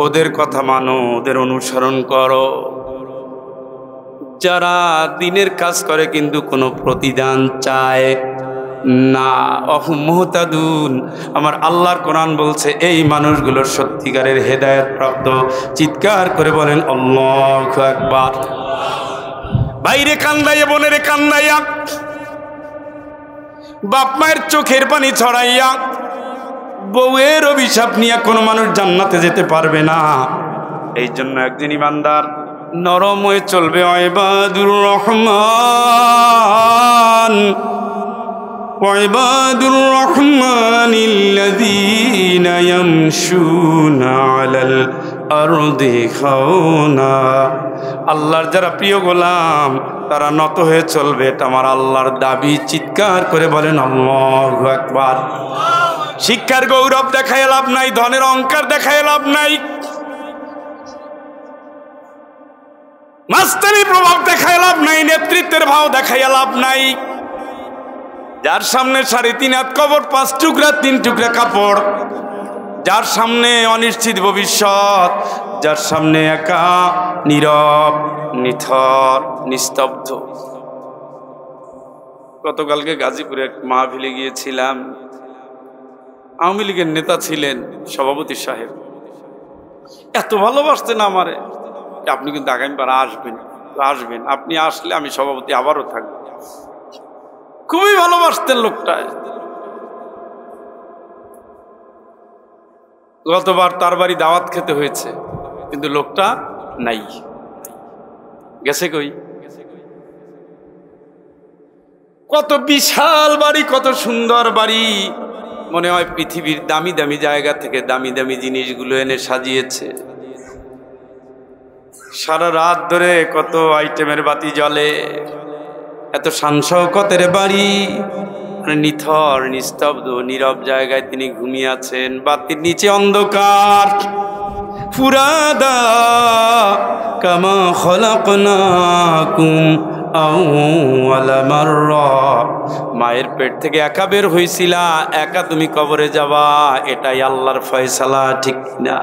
ওদের কথা মানো, ওদের অনুসরণ করো যারা দিনের কাজ করে কিন্তু কোনো প্রতিদান চায় না। অহুম মুহতাদুন, আমার আল্লাহর কোরআন বলছে এই মানুষগুলোর সত্যিকারের হেদায়েত প্রাপ্ত। চিৎকার করে বলেন আল্লাহু আকবার। বাইরে কান্দাইয়া, বোনের কান্দাইয়া, বাপ মায়ের চোখের পানি ছড়াইয়া, বউয়ের অভিশাপ নিয়ে কোনো মানুষ জান্নাতে যেতে পারবে না। এই জন্য একজন ইমানদার নরম হয়ে চলবে। ইবাদুর রহমান, ইবাদুর রহমানিল্লাযীনা ইয়ামশুনা আলাল আরদি খাওনা। আল্লাহর যারা প্রিয় গোলাম তারা নত হয়ে চলবে, এটা আমার আল্লাহর দাবি। চিৎকার করে বলেন আল্লাহু আকবার। শিক্ষার গৌরব দেখায় লাভ নাই, ধনের অহংকার দেখায় লাভ নাই, মাস্তানি প্রভাব দেখায় লাভ নাই, নেতৃত্বের ভাব দেখায় লাভ নাই। যার সামনে 3.5 হাত কবর, 5 টুকরা 3 টুকরা কাপড়, যার সামনে অনিশ্চিত ভবিষ্যৎ, যার সামনে একা, নীরব, নিথর, নিস্তব্ধ। গতকালকে গাজীপুরে এক মাহফিলে গিয়েছিলাম। আওয়ামী লীগের নেতা ছিলেন সভাপতি সাহেব, এত ভালোবাসতেন আমারে। আপনি কিন্তু আগামীবার আসবেন, আপনি আসলে আমি সভাপতি আবারও থাকবো। খুবই ভালোবাসতেন লোকটা। গতবার তার বাড়ি দাওয়াত খেতে হয়েছে, কিন্তু লোকটা নাই, গেছে কই? কত বিশাল বাড়ি, কত সুন্দর বাড়ি, মনে হয় পৃথিবীর দামি দামি জায়গা থেকে দামি দামি জিনিসগুলো এনে সাজিয়েছে। সারা রাত ধরে কত আইটেমের বাতি জ্বলে, এত শান শওকতের বাড়ি, নিথর, নিস্তব্ধ, নীরব জায়গায় তিনি ঘুমিয়ে আছেন। বাতির নিচে অন্ধকার। ফুরাদা কামা খলাকনাকুম আউয়ালা মাররা। মায়ের পেট থেকে একা বের হইছিলা, একা তুমি কবরে যাবা, এটাই আল্লাহর ফয়সালা, ঠিক না?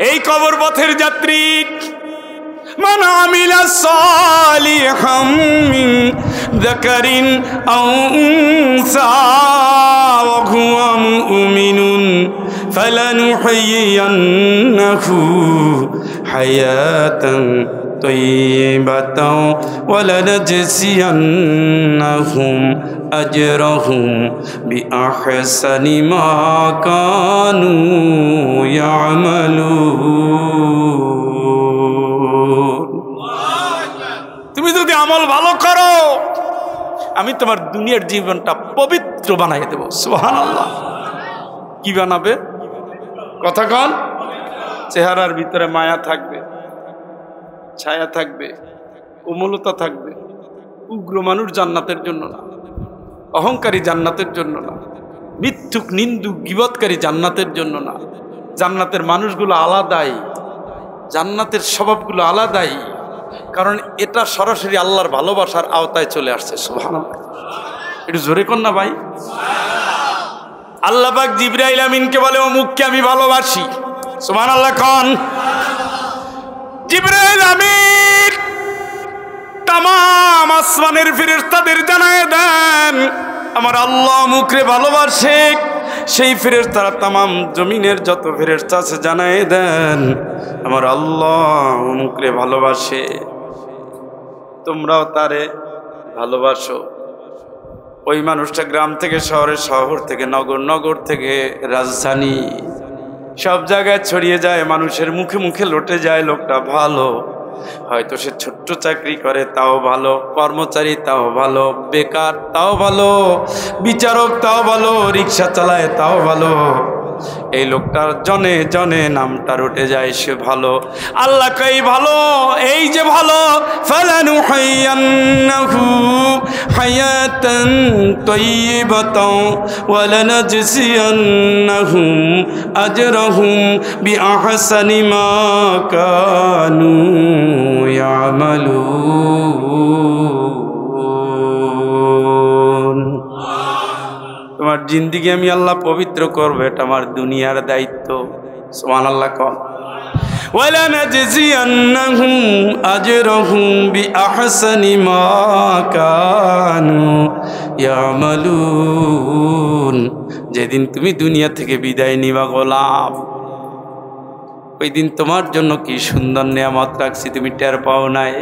এই কবর পথের যাত্রী মান আমিলা সালিহাম মিন যাকারিন আও উনসা ওয়া হুয়া মুমিনুন ফালানুহয়িয়ান্নাহু হায়াতান তাইয়্যিবাতাও ওয়া লানাজসিয়ান্নাহুম আজরাহুম বিআহসানি মা কানু ইয়ামালুন। তুমি যদি আমল ভালো করো, আমি তোমার দুনিয়ার জীবনটা পবিত্র বানাই দেব। সুবহানাল্লাহ। কি বানাবে? কথা কন। চেহারার ভিতরে মায়া থাকবে, ছায়া থাকবে, কোমলতা থাকবে। উগ্র মানুষ জান্নাতের জন্য না, অহংকারী জান্নাতের জন্য না, মিথ্যুক নিন্দুক গীবতকারী জান্নাতের জন্য না। জান্নাতের মানুষগুলো আলাদাই, জান্নাতের স্বভাবগুলো আলাদাই, কারণ এটা সরাসরি আল্লাহর ভালোবাসার আওতায় চলে আসছে। সুবহানাল্লাহ। একটু জোরে কর না ভাই। আল্লাহ পাক জিবরাইল আমিনকে বলে অমুককে আমি ভালোবাসি, সুবহানাল্লাহ কোন। জিবরাইল আমিন তামাম আসমানের ফেরেশতাদের জানায় দেন আমার আল্লাহ অমুকরে ভালোবাসে। সেই ফেরেশতারা তামাম জমিনের যত ফেরেশতা আছে জানায় দেন আমার আল্লাহ অমুকরে ভালোবাসে, তোমরাও তারে ভালোবাসো। ওই মানুষটা গ্রাম থেকে শহরে, শহর থেকে নগর, নগর থেকে রাজধানী, সব জায়গায় ছড়িয়ে যায়, মানুষের মুখে মুখে লটে যায় লোকটা ভালো। হয়তো সে ছোট্ট চাকরি করে তাও ভালো, কর্মচারী তাও ভালো, বেকার তাও ভালো, বিচারক তাও ভালো, রিক্সা চালায় তাও ভালো। এই লোকটার জনে জনে নামটা রটে যায়, সে ভালো। আল্লাহ কই ভালো, এই যে ভালো, ফালানুহাইয়ান্নাহু হায়াতান তাইয়িবাতান ওয়া লানাজসিয়ান্নাহুম আজরাহুম বিআহসানি মা কানু ইয়ামালুন। তোমার জিন্দেগি আমি আল্লাহ পবিত্র করব, এটা আমার দুনিয়ার দায়িত্ব। সুবহানাল্লাহ কোন। ওয়ালা নাজজিয়ান্নাহুম আজরাহুম বিআহসানি মা কানু ইয়ামালুন। যেদিন তুমি দুনিয়া থেকে বিদায় নিবা গোলাম, ওই দিন তোমার জন্য কি সুন্দর নিয়ামত রাখছি তুমি টের পাও নাই।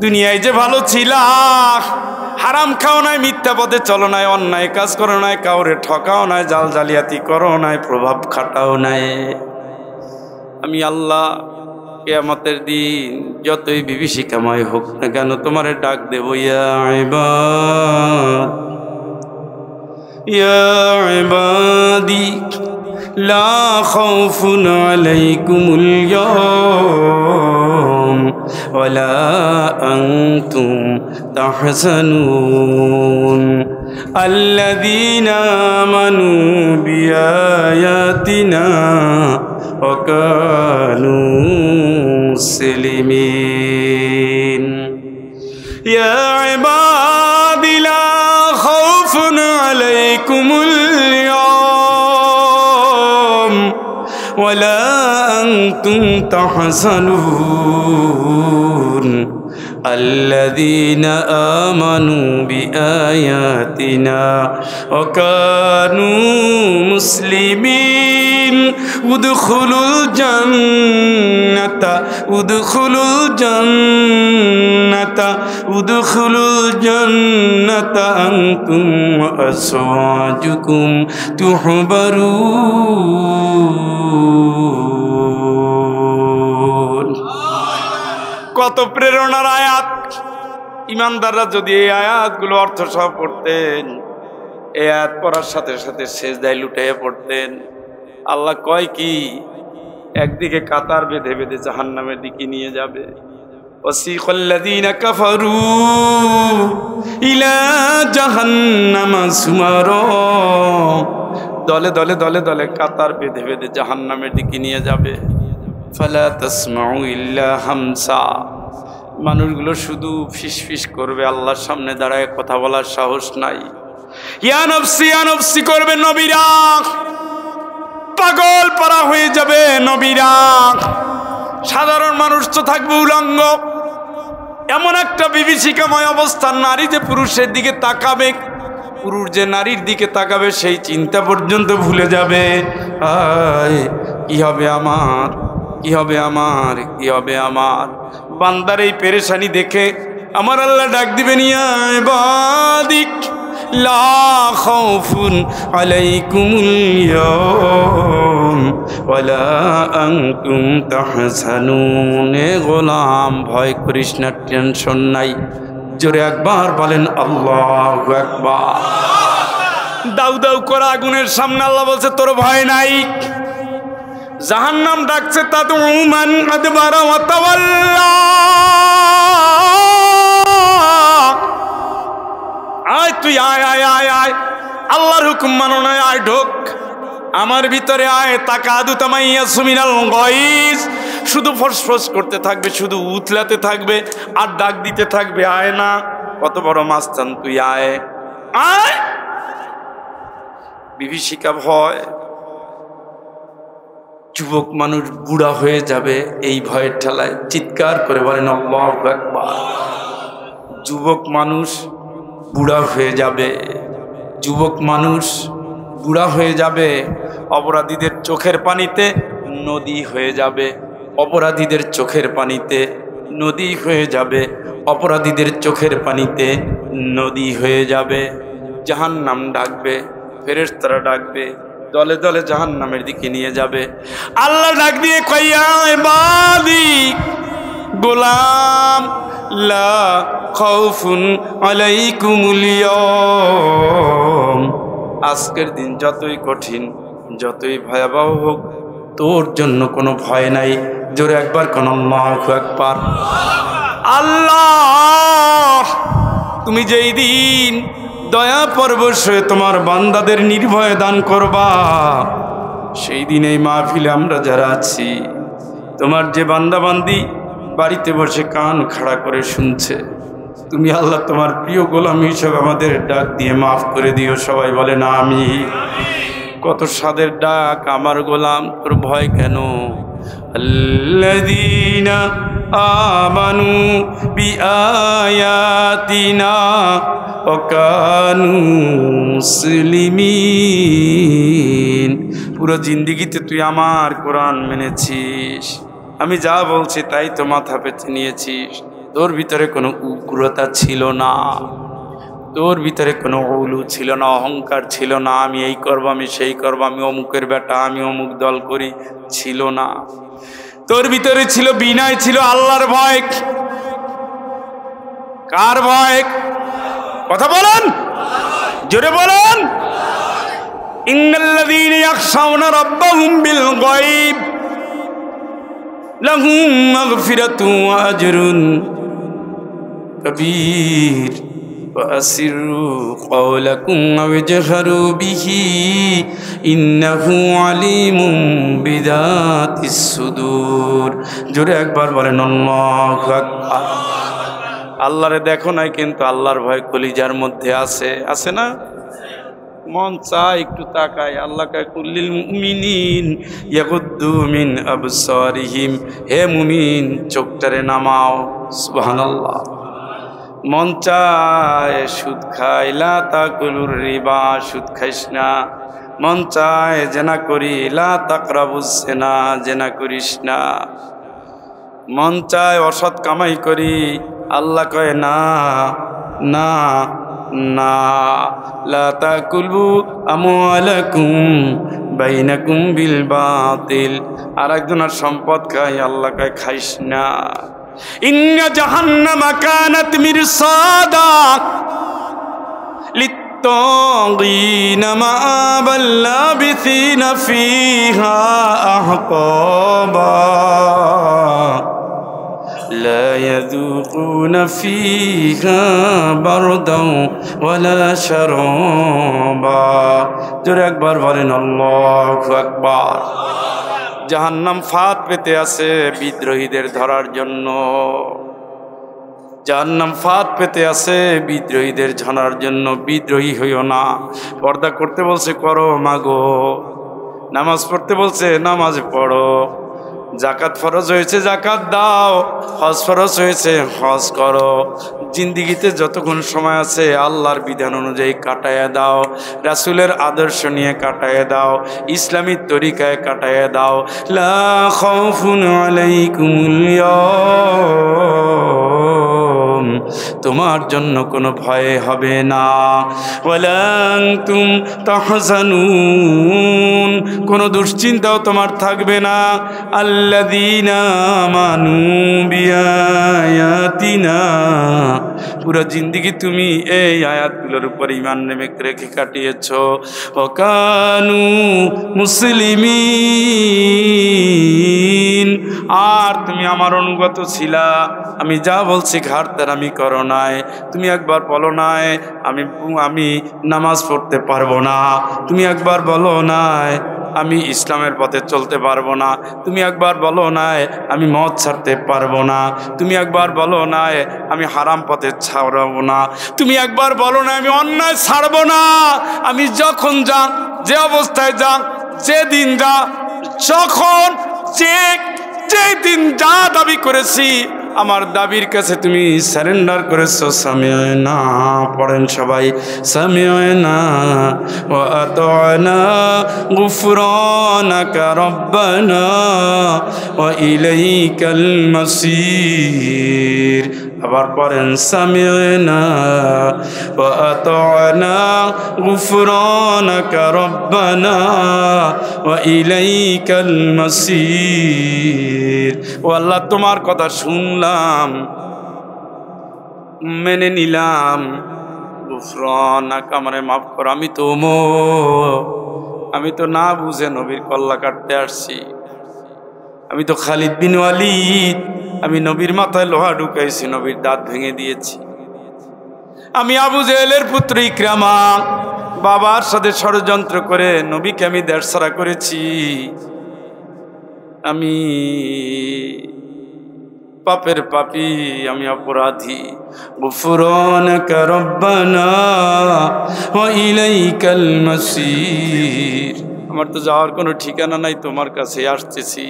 দুনিয়ায় যে ভালো ছিলা, হারাম খাও নাই, মিথ্যা পথে চলো নাই, অন্যায় কাজ করো নাই, কাউরে ঠকাও নাই, জাল জালিয়াতি করো নাই, প্রভাব খাটাও নাই। আমি আল্লাহ কিয়ামতের দিন যতই বিভীষিকাময় হোক না কেন তোমারে ডাক দেব, ইয়া ইবাদ ইয়া ইবাদি লা খাউফুন আলাইকুমুল ইয়াওম ওয়ালা আনতুম তাহজানুন আল্লাযীনা আমানু বিআয়াতিনা ওয়া কানু মুসলিমিন। ইয়া ইবাদি লা খাউফুন আলাইকুমুল ولا أنتم تحزنون الذين آمنوا بآياتنا وكانوا مسلمين ادخلوا الجنة ادخلوا الجنة ادخلوا الجنة أنتم وأزواجكم تحبرون। কত প্রেরণার আয়াত! ইমানদাররা যদি এই আয়াতগুলো অর্থ সহ পড়তেন, এই আয়াত পড়ার সাথে সাথে সেজদায় লুটাইয়া পড়তেন। আল্লাহ কয় কি, একদিকে কাতার বেঁধে বেঁধে জাহান্নামের দিকে নিয়ে যাবে। ওয়াসিকাল্লাযীনা কাফারু ইলা জাহান্নামা সুমারা, দলে দলে দলে দলে কাতার বেঁধে বেঁধে জাহান্নামের দিকে নিয়ে যাবে। ফালা তাসমাউ ইল্লা হামসা, মানুষগুলো শুধু ফিসফিস করবে, আল্লাহর সামনে দাঁড়ায় কথা বলার সাহস নাই। ইয়া নফসি করবে নবীরা, পাগল পারা হয়ে যাবে নবীরা। সাধারণ মানুষ তো থাকবে উলঙ্গ। এমন একটা বিভীষিকাময় অবস্থা, নারী যে পুরুষের দিকে তাকাবে, পুরুষ যে নারীর দিকে তাকাবে সেই চিন্তা পর্যন্ত ভুলে যাবে। কি হবে আমার, কি হবে আমার, কি হবে আমার। বান্দার এই পেরেশানি দেখে আমার আল্লাহ ডাক দিবেন, ইয়া ইবাদিক লা খাউফুন আলাইকুমুল ইয়াওম ওয়ালা আনতুম তাহজানুন। এ গোলাম, ভয় করিস না, টেনশন নাই। জোরে একবার বলেন আল্লাহু আকবার। দাউ দাউ করা আগুনের সামনে আল্লাহ বলছে তোর ভয় নাই। জাহান্নাম ডাকছে তাদউ মান আদবারা ওয়া তাওয়াল্লা। আয় তুই আয় আয় আয় আয়, আল্লাহর হুকুম মানো না, আয় ঢোক আমার ভিতরে আয়। তাকাদু তামাইয়া সুমিনাল গায়জ, শুধু ফসফস করতে থাকবে, শুধু উতলাতে থাকবে আর ডাক দিতে থাকবে, আয় না। কত বড় মাস্তান তুই, আয়। আয় বিভীষিকা ভয়। যুবক মানুষ বুড়া হয়ে যাবে এই ভয়ের ঠেলায় চিৎকার করে বলেন আল্লাহু আকবার। যুবক মানুষ বুড়া হয়ে যাবে, যুবক মানুষ বুড়া হয়ে যাবে, অপরাধীদের চোখের পানিতে নদী হয়ে যাবে, অপরাধীদের চোখের পানিতে নদী হয়ে যাবে, অপরাধীদের চোখের পানিতে নদী হয়ে যাবে। জাহান্নাম ডাকবে, ফেরেশতারা ডাকবে, দলে দলে জাহান্নামের দিকে নিয়ে যাবে। আল্লাহ ডাক দিয়ে কইয়া ইবাদি গোলাম লা খাউফুন আলাইকুমুল ইয়াওম, আজকের দিন যতই কঠিন যতই ভয়াবহ হোক তোর জন্য কোনো ভয় নাই। জোরে একবার কোন আল্লাহু আকবার। আল্লাহ তুমি যেই দিন দয়া পরবশ হয়ে তোমার বান্দাদের নির্ভয়ে দান করবা, সেই দিন এই মাহফিলে আমরা যারা আছি, তোমার যে বান্দাবান্দি বাড়িতে বসে কান খাড়া করে শুনছে, তুমি আল্লাহ তোমার প্রিয় গোলাম হিসেবে আমাদের ডাক দিয়ে মাফ করে দিও। সবাই বলে না আমি। কত স্বাদের ডাক, আমার গোলাম তোর ভয় কেন? আল্লাযীনা আমানু বিআয়াতিনা ওয়া কানু মুসলিমিন। পুরো জিন্দেগিতে তুই আমার কোরআন মেনেছিস, আমি যা বলছি তাই তো মাথা পেতে নিয়েছিস। তোর ভিতরে কোনো উগ্রতা ছিল না, তোর ভিতরে কোনো উলু ছিল না, অহংকার ছিল না, আমি এই করব আমি সেই করব, আমি অমুকের বেটা, আমি অমুক দল করি, ছিল না। তোর ভিতরে ছিল বিনয়, ছিল আল্লাহর ভয়। কার ভয়? কথা বলেন, জোরে বলেন। ইন্নাল্লাযীনা ইয়াখশাউনা রাব্বাহুম বিল গায়ব লাহুম মাগফিরাতুন ওয়া আজরুন কাবীর وأسروا قولكم أو اجهروا به إنه عليم بذات الصدور। জোরে একবার বলেন আল্লাহু আকবার। আল্লাহরে দেখো নাই কিন্তু আল্লাহর ভয় কলিজার মধ্যে আছে, আছে না? মন চায় একটু তাকায়, আল্লাহ কয় কুল্লিল মুমিনিন ইয়াগুদ্দু মিন আবসারিহিম, হে মুমিন চোখটারে নামাও। সুবহানাল্লাহ। মন চায় সুদ খাই, লা তাকুলুর রিবা, সুদ খাইস না। মন চায় জেনা করি, লা তাকরাবুজ জিনা, জেনা করিস না। মন চায় অসৎ কামাই করি, আল্লাহ কয় না না না। লা তাকুলু আমওয়ালাকুম বাইনাকুম বিল বাতিল, আরেকজনের সম্পদ খাই, আল্লাহ কয় খাইস না। ইন্না জাহান্নামা কানাত মিরসাদা লিত্তাগীনা মাআবাল লাবিসিনা ফিহা আহকাবা লা ইয়াযুকুনা ফিহা বারদান ওয়ালা শারাবা। জোরে একবার বলেন আল্লাহু আকবার। জাহান্নাম ফাঁদ পেতে আছে বিদ্রোহীদের ধরার জন্য, জাহান্নাম ফাঁদ পেতে আছে বিদ্রোহীদের ধরার জন্য। বিদ্রোহী হইও না। পর্দা করতে বলছে করো মাগো, নামাজ পড়তে বলছে নামাজ পড়ো, জাকাত ফরজ হয়েছে জাকাত দাও, হজ ফরজ হয়েছে হজ করো। জিন্দিগিতে যতক্ষণ সময় আছে আল্লাহর বিধান অনুযায়ী কাটাইয়া দাও, রাসূলের আদর্শ নিয়ে কাটাইয়া দাও, ইসলামী তরিকায় কাটাইয়া দাও। লা খাউফুন আলাইকুমুল ইয়াওম, তোমার জন্য কোনো ভয় হবে না। ওয়ালা আনতুম তাহজানুন, কোনো দুশ্চিন্তাও তোমার থাকবে না। আল্লাযীনা আমানু বিআয়াতিনা, পুরো জিন্দেগি তুমি এই আয়াতগুলোর উপর ঈমান রেখে কাটিয়েছো। ওয়া কানু মুসলিমিন, আর তুমি আমার অনুগত ছিলা। আমি যা বলছি ঘাটতার আমি করো নাই। তুমি একবার বলো নাই আমি নামাজ পড়তে পারবো না, তুমি একবার বলো নাই আমি ইসলামের পথে চলতে পারবো না। তুমি একবার বলো না আমি মদ ছাড়তে পারবো না। তুমি একবার বলো না আমি হারাম পথে ছাড়বো না। তুমি একবার বলো না আমি অন্যায় ছাড়বো না। আমি যখন যা, যে অবস্থায় যা, যেদিন যা, যখন যেদিন যা দাবি করেছি, আমার দাবির কাছে তুমি সারেন্ডার করেছো। সামিয়না পড়েন সবাই, সামিয়না ওয়া আতানা গুফরানাকা রব্বানা ওয়া ইলাইকাল মাসির। আবার পড়েন সামিয়না ওয়া আতানা গুফরানাকা রব্বানা ওয়া ইলাইকাল মাসির। ও আল্লাহ, তোমার কথা শুনলাম, মেনে নিলাম। গুফরানাকা মানে মাফ করো, আমি তো না বুঝে নবীর কল্লা কাটতে আসছি। আমি তো খালিদ বিন ওয়ালিদ, আমি নবীর মাথায় লোহা ঢুকাইছি, নবীর দাঁত ভেঙে দিয়েছি। আমি আবু জেহেলের পুত্র ইকরামা, বাবার সাথে ষড়যন্ত্র করে নবীকে আমি দেড়ছাড়া করেছি। আমি পাপের পাপী, আমি অপরাধী। গুফরানাকা রব্বানা ওয়া ইলাইকাল মাসির। আমার তো যাওয়ার কোনো ঠিকানা নাই, তোমার কাছে আসতেছি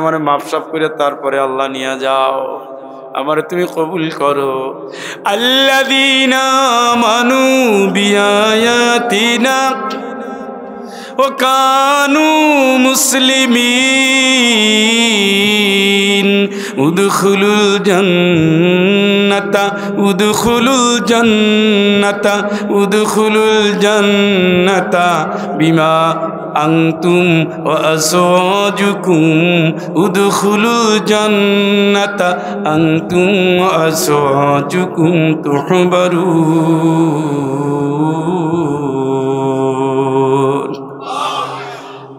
আমার মাপসাপ করে তারপরে আল্লাহ নিয়ে যাও, আমার তুমি কবুল করো। আল্লাযীনা আমানু বিআয়াতিনা ওয়া কানু মুসলিমিন উদখুলুল জান্নাতা বিমা আনতুম ওয়া আযওয়াজুকুম উদখুলুল জান্নাতা আনতুম ওয়া আযওয়াজুকুম তুহবারুন।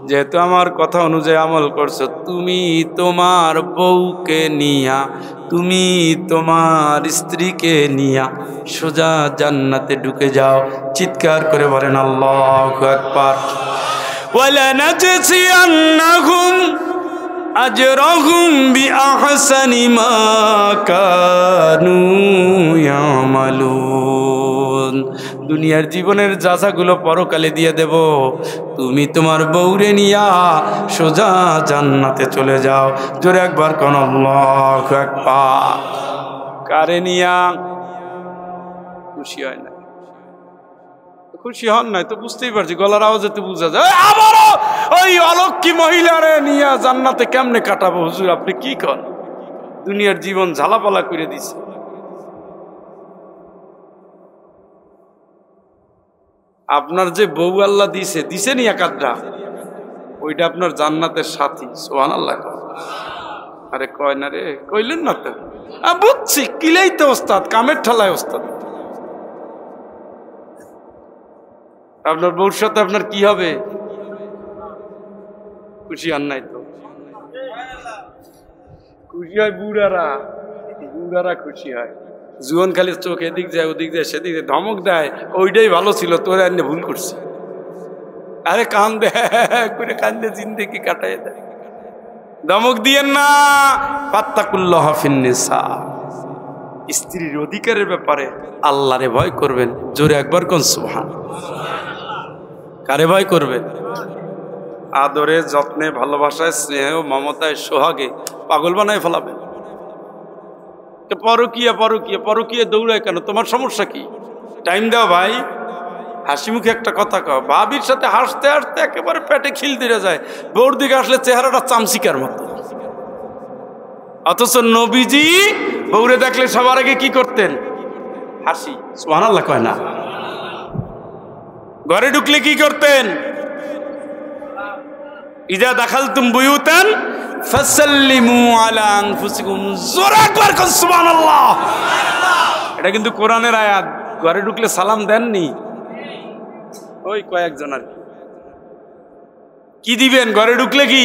যেহেতু আমার কথা অনুযায়ী আমল করছো, তুমি তোমার বউকে নিয়া, তুমি তোমার স্ত্রীকে নিয়া সোজা জান্নাতে ঢুকে যাও। চিৎকার করে বলেন আল্লাহু আকবার। ওয়ালানাজজিয়ান্নাহুম আজরাহুম বিআহসানি মা কানু ইয়ামালুন। দুনিয়ার জীবনের যাচাগুলো পরকালে দিয়ে দেব। তুমি তোমার বউরে নিয়া সোজা জান্নাতে চলে যাও। জোরে একবার কোন আল্লাহু আকবার। কারে নিয়া খুশি হয় না? খুশি হন নাই তো বুঝতেই পারছি, গলার আওয়াজে তো বুঝা যায়। আবারও ওই অলক্ষী মহিলারে নিয়া জান্নাতে কেমনে কাটাবো হুজুর, আপনি কি করেন? দুনিয়ার জীবন ঝালাপালা করে দিছে। আপনার যে বউ আল্লাহ দিছে নি একাধরা, ওইটা আপনার জান্নাতের সাথী। সুবহানাল্লাহ। আরে কয় না রে, কইলেন না তো? বুঝছি, কিলেই তো ওস্তাদ, কামের ঠেলায় ওস্তাদ। আপনার বউর সাথে আপনার কি হবে? খুশি হন নাই তো? খুশি হয় বুড়ারা খুশি হয়। জুয়ান খালি চোখ এদিক যায় ওদিক যায় সেদিক যায়, ধমক দেয়, ওইটাই ভালো ছিল, তোরা এনে ভুল করছি। আরে কান করে কান্দে জিন্দেগি কাটাই দেয়। ধমক দিয়েন না। ফাত্তাকুল্লাহ ফিন্নিসা। স্ত্রীর অধিকারের ব্যাপারে আল্লাহরে ভয় করবেন। জোরে একবার কোন সুবহান। কারে ভয় করবেন? আদরে, যত্নে, ভালোবাসায়, স্নেহ, মমতায়, সোহাগে পাগল বানায় ফেলাবেন। পরকীয়া দৌড়ায় কেন? তোমার সমস্যা কি? টাইম দাও ভাই। হাসি মুখে একটা কথা কও। ভাবির সাথে হাসতে হাসতে একেবারে পেটে খিল দিয়ে যায়, বউর দিকে আসলে চেহারাটা চামচিকার মতো। অথচ নবীজি বউরে দেখলে সবার আগে কি করতেন? হাসি। সুবহানাল্লাহ কয় না? ঘরে ঢুকলে কি করতেন? ইজা দাখালতুম বুয়ুতান ফাসাল্লিমু আলা আনফুসিকুম। জোরে একবার কোন সুবহানাল্লাহ। এটা কিন্তু কোরআনের আয়াত। ঘরে ঢুকলে সালাম দেননি? ওই কয়েকজন আর কি দিবেন? ঘরে ঢুকলে কি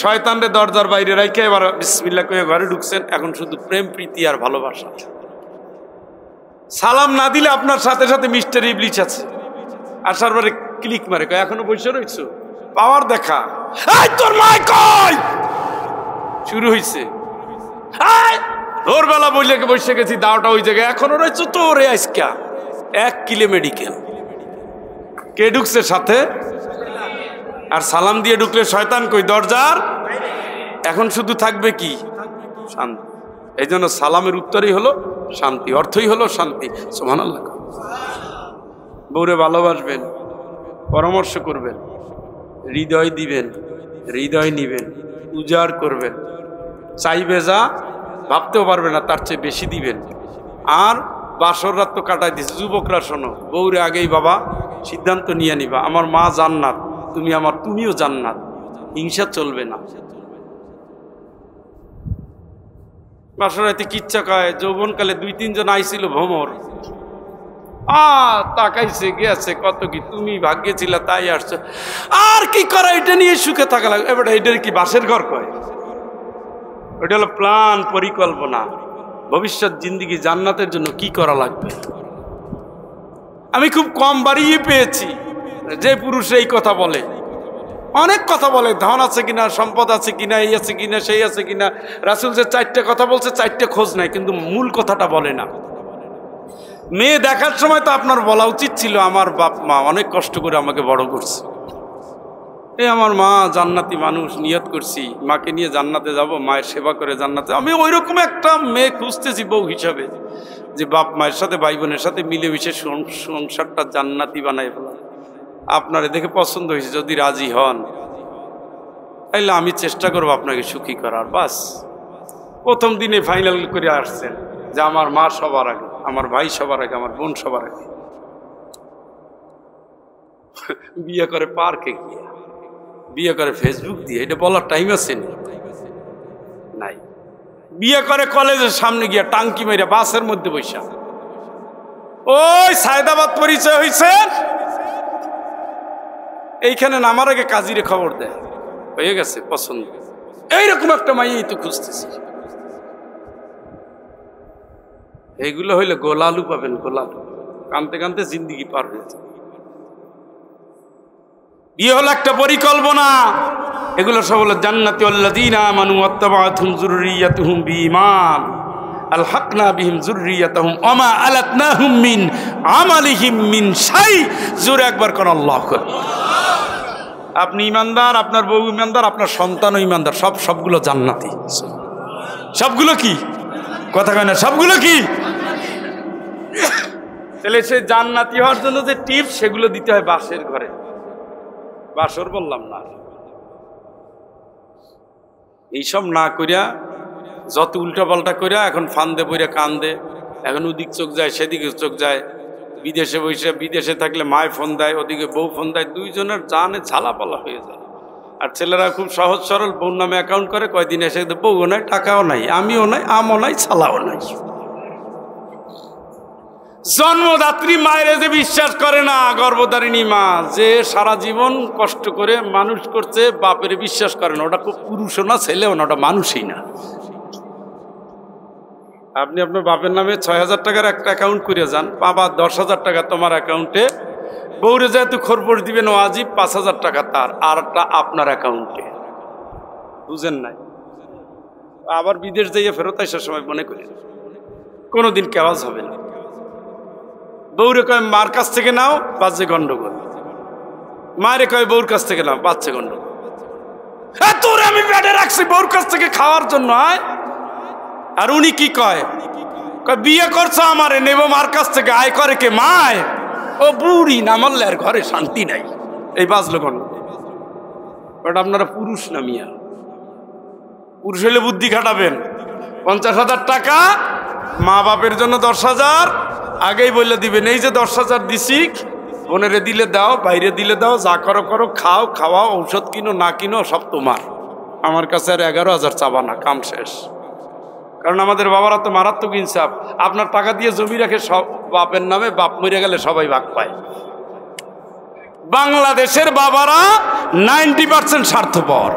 শয়তানরে দরজার বাইরে রাখে এবার বিসমিল্লাহ কয়ে ঘরে ঢুকছেন। এখন শুধু প্রেম, প্রীতি আর ভালোবাসা। সালাম না দিলে আপনার সাথে সাথে মিস্টার ইবলিস আছে, আসার পরে ক্লিক মারে, কয় এখনো বসে রয়েছো, পাওয়ার দেখা, এই তোর মা কই, শুরু হয়েছে। ভোরবেলা বসে গেছি, দাওটা ওই জায়গায়, এখনো রয়েছো তো রে আজকা 1 কিলো মেডিকেল। কে ঢুকছে সাথে? আর সালাম দিয়ে ঢুকলে শয়তান কই দরজার, এখন শুধু থাকবে কি? শান্তি। এই জন্য সালামের উত্তরই হলো শান্তি, অর্থই হলো শান্তি। সুবহানাল্লাহ। বউরে ভালোবাসবেন, পরামর্শ করবেন, হৃদয় দিবেন, হৃদয় নিবেন, উজাড় করবেন, চাইবে যা ভাবতেও পারবে না তার চেয়ে বেশি দিবেন। আর বাসর রাত তো কাটাই দিচ্ছে। যুবকরা শোনো, বউরে আগেই বাবা সিদ্ধান্ত নিয়ে নিবা, আমার মা জান্নাত, তুমি আমার, তুমিও জান্নাত, হিংসা চলবে না। বাসর রাতে কিচ্ছা কয়, যৌবনকালে 2-3 জন আইছিল ভ্রমর, তাকাইছে গেছে, কত কি তুমি ভাগ্যে ছিল তাই আসছো, আর কি করা, এটা নিয়ে সুখে থাকা লাগবে। এবার এটার কি বাসের ঘর কয়? ওটা হলো প্ল্যান, পরিকল্পনা, ভবিষ্যৎ জিন্দিগি জান্নাতের জন্য কি করা লাগবে। আমি খুব কম বাড়িয়ে পেয়েছি যে পুরুষ এই কথা বলে, অনেক কথা বলে, ধন আছে কিনা, সম্পদ আছে কিনা, এই আছে কিনা, সেই আছে কিনা। রাসূল যে 4টে কথা বলছে, 4টে খোঁজ নাই, কিন্তু মূল কথাটা বলে না। মেয়ে দেখার সময় তো আপনার বলা উচিত ছিল, আমার বাপ মা অনেক কষ্ট করে আমাকে বড় করছে, এই আমার মা জান্নাতি মানুষ, নিয়ত করছি মাকে নিয়ে জান্নাতে যাব, মায়ের সেবা করে জান্নাতে। আমি ওই রকম একটা মেয়ে খুঁজতেছি বউ হিসাবে, যে বাপ মায়ের সাথে ভাই বোনের সাথে মিলেমিশে সংসারটা জান্নাতি বানাই ফেলা। আপনারে দেখে পছন্দ হয়েছে, যদি রাজি হন তাইলে আমি চেষ্টা করবো আপনাকে সুখী করার। বাস, প্রথম দিনে ফাইনাল করে আসছেন যে আমার মা সবার আগে, আমার ভাই সবার আগে, আমার বোন সবার আগে। বিয়ে করে পার্কে গিয়ে, বিয়ে করে ফেসবুক দিয়ে, এটা বলার টাইম আছে নাই। বিয়ে করে কলেজের সামনে গিয়া টাঙ্কি মেরে বাসের মধ্যে বসা, ওই সায়দাবাদ পরিচয় হয়েছে, এইখানে নামার আগে কাজীরে খবর দেয়, হয়ে গেছে পছন্দ। এইরকম একটা মাইয়াই তো খুঁজতেছি। এইগুলো হইলে গোলালু পাবেন, গোলালু, কানতে কানতে জিন্দিগি পার হয়ে যাবে। বিয়ে হলো একটা পরিকল্পনা। এগুলো সব হলো জান্নাতি আল্লাযীনা আমানু ওয়াত্তাবাআতুহুম যুররিয়াতুহুম বিঈমান আলহাকনা বিহিম যুররিয়াতাহুম ওয়া মা আলাতনাহুম মিন আমালিহিম মিন শাই। জোরে একবার কোন আল্লাহু আকবার। আপনি ঈমানদার, আপনার বউ ঈমানদার, আপনার সন্তানও ঈমানদার, সবগুলো জান্নাতি। সবগুলো কি কথা কয় না, সবগুলো কি? তাহলে সে জান্নাতি হওয়ার জন্য যে টিপস, সেগুলো দিতে হয় বাসের ঘরে। বাসর বললাম না, এইসব না করিয়া যত উল্টা পাল্টা করিয়া এখন ফান্দে পইরা কান্দে, এখন ওদিক চোখ যায় সেদিকে চোখ যায়। বিদেশে বসে, বিদেশে থাকলে মায় ফোন দেয়, ওদিকে বউ ফোন দেয়, দুইজনের জানে ঝালাপালা হয়ে যায়। আর ছেলেরা খুব সহজ সরল, বউর নামে অ্যাকাউন্ট করে, কয়দিন এসে বউও নাই, টাকাও নাই, আমিও নাই, আমও নাই, ছালাও নাই। জন্মদাত্রী মায়ের যে বিশ্বাস করে না, গর্ভধারিণী মা যে সারা জীবন কষ্ট করে মানুষ করছে, বাপের বিশ্বাস করে না। ওটা খুব পুরুষও না, ছেলেও না, ওটা মানুষই না। আপনি আপনার বাপের নামে 6,000 টাকার একটা অ্যাকাউন্ট করে যান, বাবা 10,000 টাকা তোমার অ্যাকাউন্টে, বউরে যেহেতু খরপোশ দিবেন ওয়াজিব, 5,000 টাকা তার, আরটা আপনার অ্যাকাউন্টে। বুঝেন নাই? আবার বিদেশ যাইয়ে ফেরত আসার সময় মনে করেন কোনোদিন কেওয়াজ হবে না। বউরে কয় মার কাছ থেকে নাও, বাজে গন্ডগোল। মায়ের কয় বউর কাছ থেকে নাও, বাচ্চা গন্ডগোল। তোর আমি পেটে রাখছি বউর কাছ থেকে খাওয়ার জন্য। আর উনি কি কয়, বিয়ে করছো আমারে নেব মার কাছ থেকে, আয় করে কে? মায়। ও বুড়ি না মারলে আর ঘরে শান্তি নাই। এই বাজলো গন্ডগোল। ওটা আপনারা পুরুষ না মিয়া? পুরুষ হলে বুদ্ধি খাটাবেন। 50,000 টাকা মা বাপের জন্য 10,000 আগেই বলে দিবেন, এই যে 10,000 দিছি, বোনেরে দিলে দাও, বাইরে দিলে দাও, যা করো করো, খাও, খাওয়াও, ঔষধ কিনো না কিনো সব তোমার, আমার কাছে আর 11,000 চাবা না, কাম শেষ। কারণ আমাদের বাবারা তো মারাত্মক ইনসাফ, আপনার টাকা দিয়ে জমি রাখে সব বাপের নামে, বাপ মরে গেলে সবাই ভাগ পায়। বাংলাদেশের বাবারা 90% স্বার্থপর।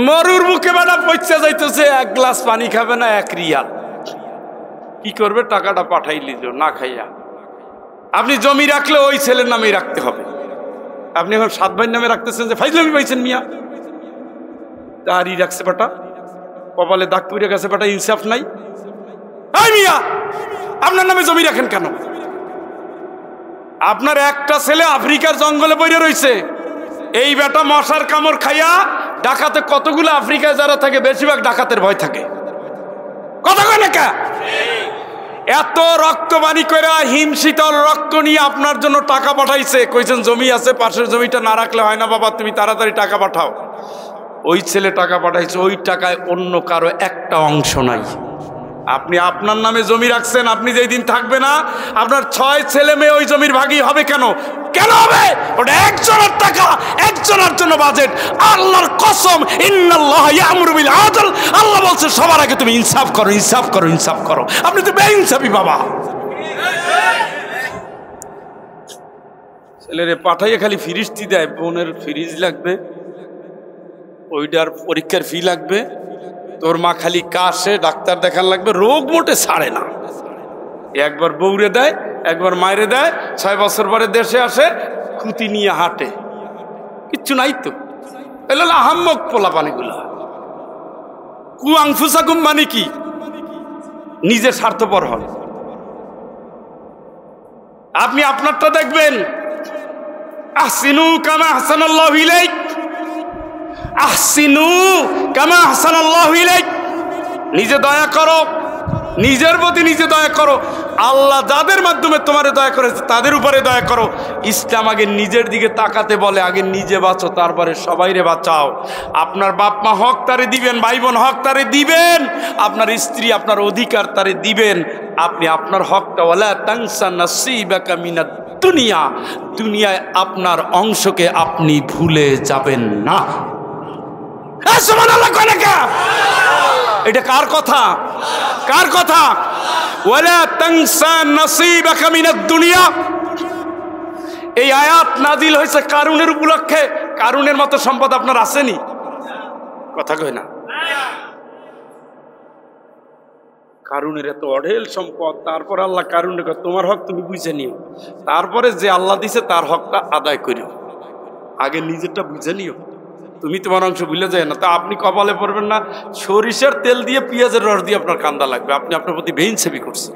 মরুর বুকে বেটা পয়সা যাইতেছে, 1 গ্লাস পানি খাবে না, 1 রিয়াল। কি করবে? টাকাটা পাঠাই লিজ না খাইয়া। আপনি জমি রাখলে ওই ছেলের নামেই রাখতে হবে। আপনি এখন 7 ভাইয়ের নামে রাখতেছেন যে ফাইজলামি পাইছেন মিয়া, তারই রাখছে বেটা, কপালে দাগ পড়ে গেছে বেটা, ইনসাফ নাই। এই মিয়া, আপনার নামে জমি রাখেন কেন? আপনার একটা ছেলে আফ্রিকার জঙ্গলে পড়ে রয়েছে, এই বেটা মশার কামড় খাইয়া ডাকাতে কতগুলো আফ্রিকায় যারা থাকে বেশিরভাগ ডাকাতের ভয় থাকে। কথা কয় না কে? এত রক্তবাণী করে হিমশীতল রক্ত নিয়ে আপনার জন্য টাকা পাঠাইছে, কইছেন জমি আছে পাশের জমিটা না রাখলে হয় না বাবা, তুমি তাড়াতাড়ি টাকা পাঠাও। ওই ছেলে টাকা পাঠাইছে, ওই টাকায় অন্য কারো একটা অংশ নাই। আপনি আপনার নামে জমি রাখছেন, আপনি যেই দিন থাকবে না আপনার 6 ছেলে মেয়ে ওই জমির ভাগী হবে। কেন কেন হবে? ওটা একজনের টাকা, একজনের জন্য বাজেট। আল্লাহর কসম, ইন্নাল্লাহ ইয়ামুরু বিল আদল, আল্লাহ বলছে সবার আগে তুমি ইনসাফ করো, ইনসাফ করো, ইনসাফ করো। আপনি তো বেইনসাফি বাবা। ছেলেরে পাঠাইয়ে খালি ফিরিস্তি দেয়, বোনের ফ্রিজ লাগবে, ওইটার পরীক্ষার ফি লাগবে, তোর মা খালি কাশে ডাক্তার দেখান লাগবে, রোগ মোটে ছাড়ে না। একবার বউরে দেয়, একবার মায়েরে দেয়, 6 বছর পরে দেশে আসে, খুঁতি নিয়ে হাঁটে, কিচ্ছু নাই তো। এগুলো আহাম্মক পোলা পানিগুলা। কুয়াংফুসাকুম মানে কি? নিজের স্বার্থপর হন। আপনি আপনারটা দেখবেন, আহসিনু কামা আহসানাল্লাহু ইলাইক, আহসিনু কামা আহসানাল্লাহু ইলাইক। নিজে দয়া করো, নিজের প্রতি নিজে দয়া করো। আল্লাহ যাদের মাধ্যমে তোমারে দয়া করেছে তাদের উপরে দয়া করো। ইসলাম আগে নিজের দিকে তাকাতে বলে, আগে নিজে বাঁচো, তারপরে সবাইরে বাঁচাও। আপনার বাপ মা হক তারে দিবেন, ভাই বোন হক তারে দিবেন, আপনার স্ত্রী আপনার অধিকার তারে দিবেন। আপনি আপনার হকটা, ওয়ালা তানসা নাসিবাকা মিনাদ দুনিয়া, দুনিয়ায় আপনার অংশকে আপনি ভুলে যাবেন না। সুবহানাল্লাহ কয় না কে? এটা কার কথা? কার কথা? ওয়ালা তানসা নাসিবাকা মিনাদ দুনিয়া। এই আয়াত নাজিল হয়েছে কারুনের উপলক্ষে। কারুনের মতো সম্পদ আপনার আসেনি? কথা কয় না। কারুনের এত অঢেল সম্পদ, তারপর আল্লাহ কারুনের কয় তোমার হক তুমি বুঝে নিও, তারপরে যে আল্লাহ দিছে তার হকটা আদায় করিও। আগে নিজেরটা বুঝে নিও, তুমি তোমার অংশ ভুলে যায় না। তা আপনি কপালে পড়বেন না, সরিষার তেল দিয়ে পেঁয়াজের রস দিয়ে আপনার কান্দা লাগবে, আপনি আপনার প্রতি বেইনসাফি করছেন।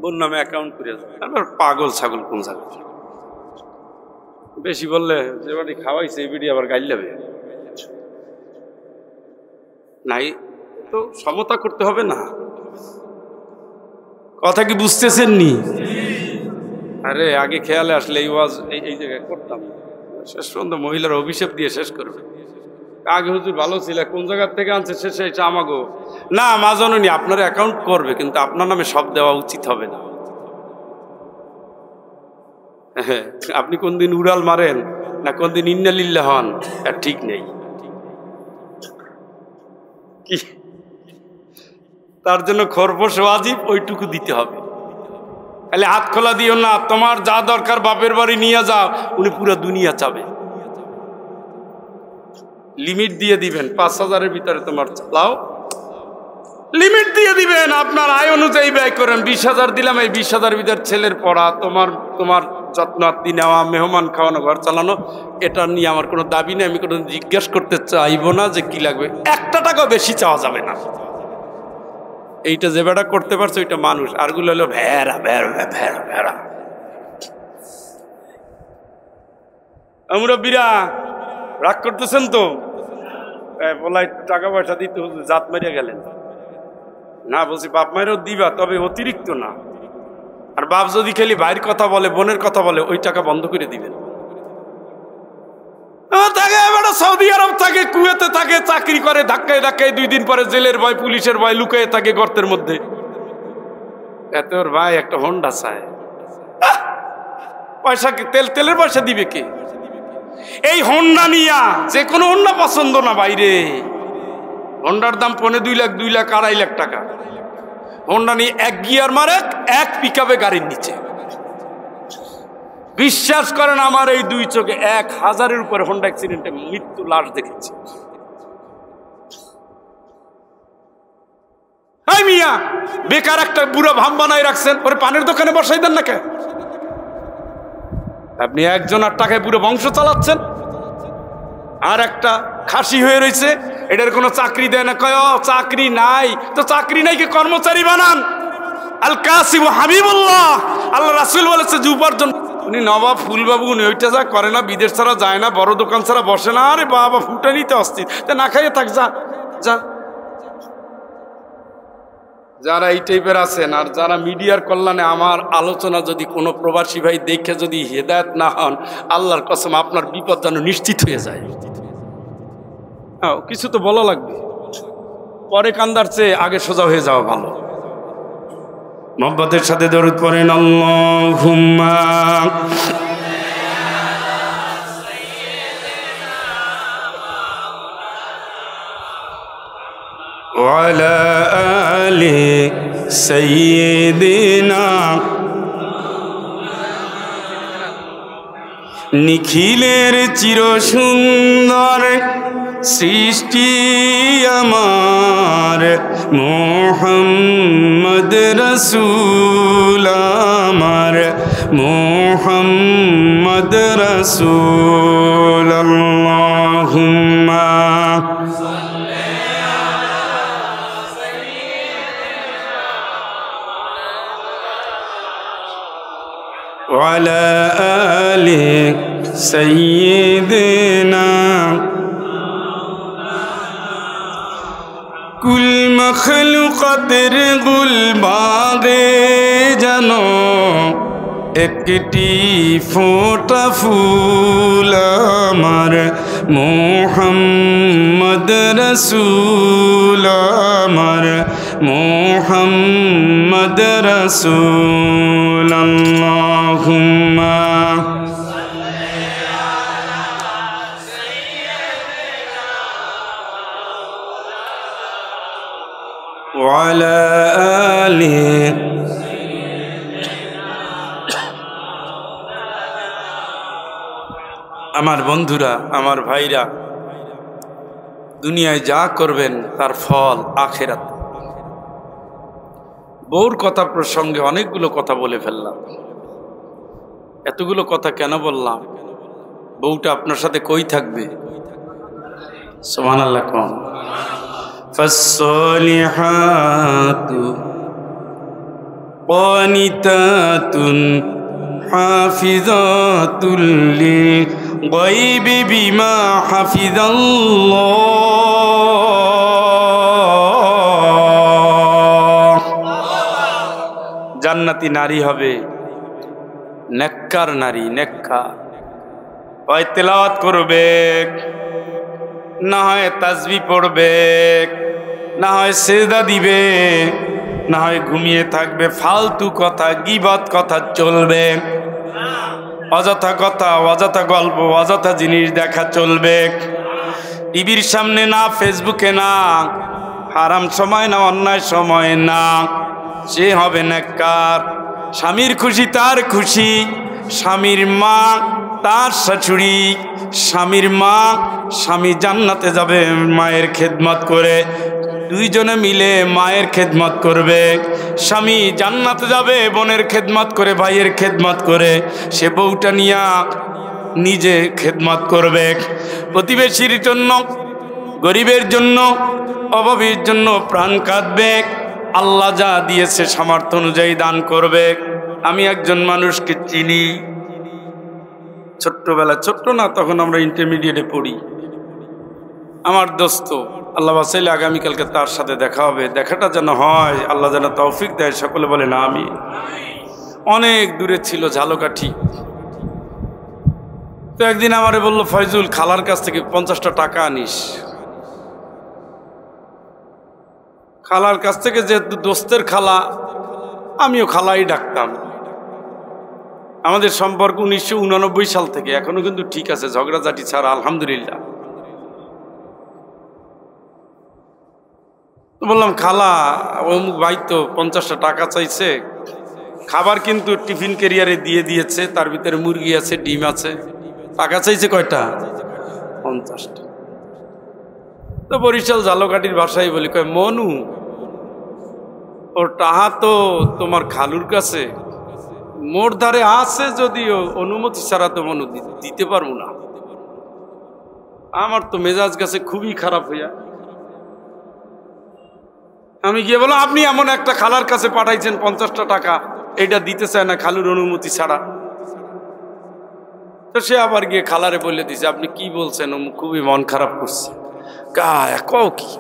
বোন নামে অ্যাকাউন্ট করে আপনার পাগল ছাগল কোন ছাগল। বেশি বললে যে বাড়ি খাওয়াইছে এই বিড়ি আবার গাইল যাবে। নাই তো সমতা করতে হবে না। কথা কি বুঝতেছেন নি? আরে আগে খেয়ালে আসলে এই ওয়াজ এই জায়গায় করতাম, শেষ পর্যন্ত মহিলার অভিশাপ দিয়ে শেষ করবে। আগে হুজুর ভালো ছিল, কোন জায়গার থেকে আনছে শেষে এটা আমাগো না মা জননী আপনার অ্যাকাউন্ট করবে, কিন্তু আপনার নামে সব দেওয়া উচিত হবে না। আপনি কোন দিন উড়াল মারেন না কোন দিন ইন্নালিল্লাহ হন, আর ঠিক নেই। কি তার জন্য খরপোশ ওয়াজিব, ওইটুকু দিতে হবে। তাহলে হাত খোলা দিও না, তোমার যা দরকার বাপের বাড়ি নিয়ে যাও, উনি পুরো দুনিয়া চাবে। লিমিট দিয়ে দিবেন, 5,000-এর ভিতরে তোমার চালাও, লিমিট দিয়ে দিবেন, আপনার আয় অনুযায়ী ব্যয় করেন। 20,000 দিলাম, এই 20,000-এর ভিতরে ছেলের পড়া, তোমার যত্ন আত্মি নেওয়া, মেহমান খাওয়ানো, ঘর চালানো, এটা নিয়ে আমার কোনো দাবি নেই। আমি কোনো জিজ্ঞেস করতে চাইবো না যে কি লাগবে, 1 টাকাও বেশি চাওয়া যাবে না। এইটা যে বেটা করতে পারছে ওইটা মানুষ, আরগুলো হলো ভেড়া ভেড়া ভেড়া ভেড়া। মুরব্বিরা রাগ করতেছেন তো? বলাই টাকা পয়সা দিতে হচ্ছে, জাত মারিয়া গেলেন না। বলছি বাপ মায়েরও দিবা, তবে অতিরিক্ত না। আর বাপ যদি খালি ভাইয়ের কথা বলে, বোনের কথা বলে, ওই টাকা বন্ধ করে দিবেন। সৌদি আরব থাকে, কুয়েতে থাকে, চাকরি করে, ধাক্কায় ধাক্কায় 2 দিন পরে জেলের ভয়, পুলিশের ভয়, লুকিয়ে থাকে গর্তের মধ্যে। এত ওর ভাই একটা হোন্ডা চায়, পয়সা তেলের পয়সা দিবে কে? এই হোন্ডা নিয়া যে কোনো হোন্ডা পছন্দ না বাইরে। হোন্ডার দাম 2 লাখ 2 লাখ 2.5 লাখ টাকা। হোন্ডা নিয়ে 1 গিয়ার মারে, 1 পিকআপে গাড়ির নিচে। বিশ্বাস করেন আমার এই 2 চোখে 1000-এর উপরে হোন্ডা অ্যাক্সিডেন্টে মৃত্যু লাশ দেখেছি। মিয়া বেকার একটা বুড়ো ভাম বানাই রাখছেন, ওরে পানের দোকানে বসাই দেন না কে? আপনি একজন আর টাকায় পুরো বংশ চালাচ্ছেন, আর একটা খাসি হয়ে রয়েছে, এটার কোনো চাকরি দেয় না, কয় চাকরি নাই, তো চাকরি নাই কি কর্মচারী বানান। আল কাসিম হাবিবুল্লাহ, আল্লাহ রাসূল বলেছে যে উপার্জন, উনি নবাব ফুলবাবু, উনি ওইটা যা করে না, বিদেশ ছাড়া যায় না, বড় দোকান ছাড়া বসে না। আরে বাবা, ফুটা নিতে অস্থির, তা না খাইয়ে থাক, যা যা। যারা এই টাইপের আছেন আর যারা মিডিয়ার কল্যাণে আমার আলোচনা যদি কোনো প্রবাসী ভাই দেখে যদি হেদায়েত না হন, আল্লাহর কসম আপনার বিপদ যেন নিশ্চিত হয়ে যায়। কিছু তো বলা লাগবে, পরে কান্দার চেয়ে আগে সোজা হয়ে যাওয়া ভালো। মহব্বতের সাথে দরুদ পড়েন, আল্লাহুম্মা ওয়ালা আলি সাইয়্যিদিনা। নিখিলের চির সুন্দর সৃষ্টি আমার মুহাম্মদ রাসূল, আমার মুহাম্মদ রাসূল। আল্লাহুম্মা ওয়ালা আলি সাইয়্যিদিনা। কুল মখলুকাতের গুলবাগে যেন একটি ফোঁটা ফুল, আমার মুহাম্মদ রাসূল, আমার মুহাম্মদ রাসূল। আল্লাহুম্মা ওয়ালা আলি। আমার বন্ধুরা, আমার ভাইরা, দুনিয়ায় যা করবেন তার ফল আখিরাত। বউর কথা প্রসঙ্গে অনেকগুলো কথা বলে ফেললাম। এতগুলো কথা কেন বললাম? বউটা আপনার সাথে কই থাকবে? সুবহানাল্লাহ কোন। ফাসসালিহাতু ক্বানিতাতুন হাফিজাতুল লিল-গায়বি বিমা হাফিজাল্লাহ। জান্নাতি নারী হবে, নেককার নারী, নেককার। হয় তেলাওয়াত করবে, না হয় তাসবিহ পড়বে, না হয় সিজদা দিবে, না হয় ঘুমিয়ে থাকবে। ফালতু কথা, গীবত কথা চলবে, অযথা কথা, অযথা গল্প, অযথা জিনিস দেখা চলবে। টিভির সামনে না, ফেসবুকে না, হারাম সময় না, অন্যায় সময় না। সে হবে নেককার। স্বামীর খুশি তার খুশি, স্বামীর মা তার শাশুড়ি, স্বামীর মা, স্বামী জান্নাতে যাবে মায়ের খেদমত করে, দুইজনে মিলে মায়ের খেদমত করবে। স্বামী জান্নাতে যাবে বোনের খেদমত করে, ভাইয়ের খেদমত করে। সে বউটা নিয়া নিজে খেদমত করবে। প্রতিবেশীর জন্য, গরিবের জন্য, অভাবীর জন্য প্রাণ কাঁদবে। আল্লাহ যা দিয়েছে সামর্থ্য অনুযায়ী দান করবে। আমি একজন মানুষকে চিনি, ছোট্টবেলা, ছোট্ট না তখন আমরা ইন্টারমিডিয়েটে পড়ি, আমার দোস্ত, আল্লাহ বাসাইলে আগামীকালকে তার সাথে দেখা হবে। দেখাটা যেন হয়, আল্লাহ যেন তৌফিক দেয়। সকলে বলে না আমি। অনেক দূরে ছিল, ঝালকাঠি। তো একদিন আমারে বললো, ফয়জুল খালার কাছ থেকে 50টা টাকা আনিস। খালার কাছ থেকে, যেহেতু দোস্তের খালা, আমিও খালাই ডাকতাম। আমাদের সম্পর্ক 1989 সাল থেকে, এখনো কিন্তু ঠিক আছে, ঝগড়াঝাটি ছাড়া, আলহামদুলিল্লাহ। তো বললাম, খালা অমুক ভাই তো 50টা টাকা চাইছে, খাবার কিন্তু টিফিন ক্যারিয়ারে দিয়ে দিয়েছে, তার ভিতরে মুরগি আছে, ডিম আছে, টাকা চাইছে কয়টা? 50টা। তো বরিশাল ঝালকাঠির ভাষায় বলি, কয় মনু, ওর টাহা তো তোমার খালুর কাছে মোর ধারে আছে, যদিও অনুমতি ছাড়া তো মনে দিতে পারবো না। আমার তো মেজাজ গেছে খুবই খারাপ হইয়া। আমি গিয়ে বললাম, আপনি এমন একটা খালার কাছে পাঠাইছেন 50টা টাকা, এটা দিতে চায় না খালুর অনুমতি ছাড়া। তো সে আবার গিয়ে খালারে বলে দিছে, আপনি কি বলছেন, খুবই মন খারাপ করছে। কও কি?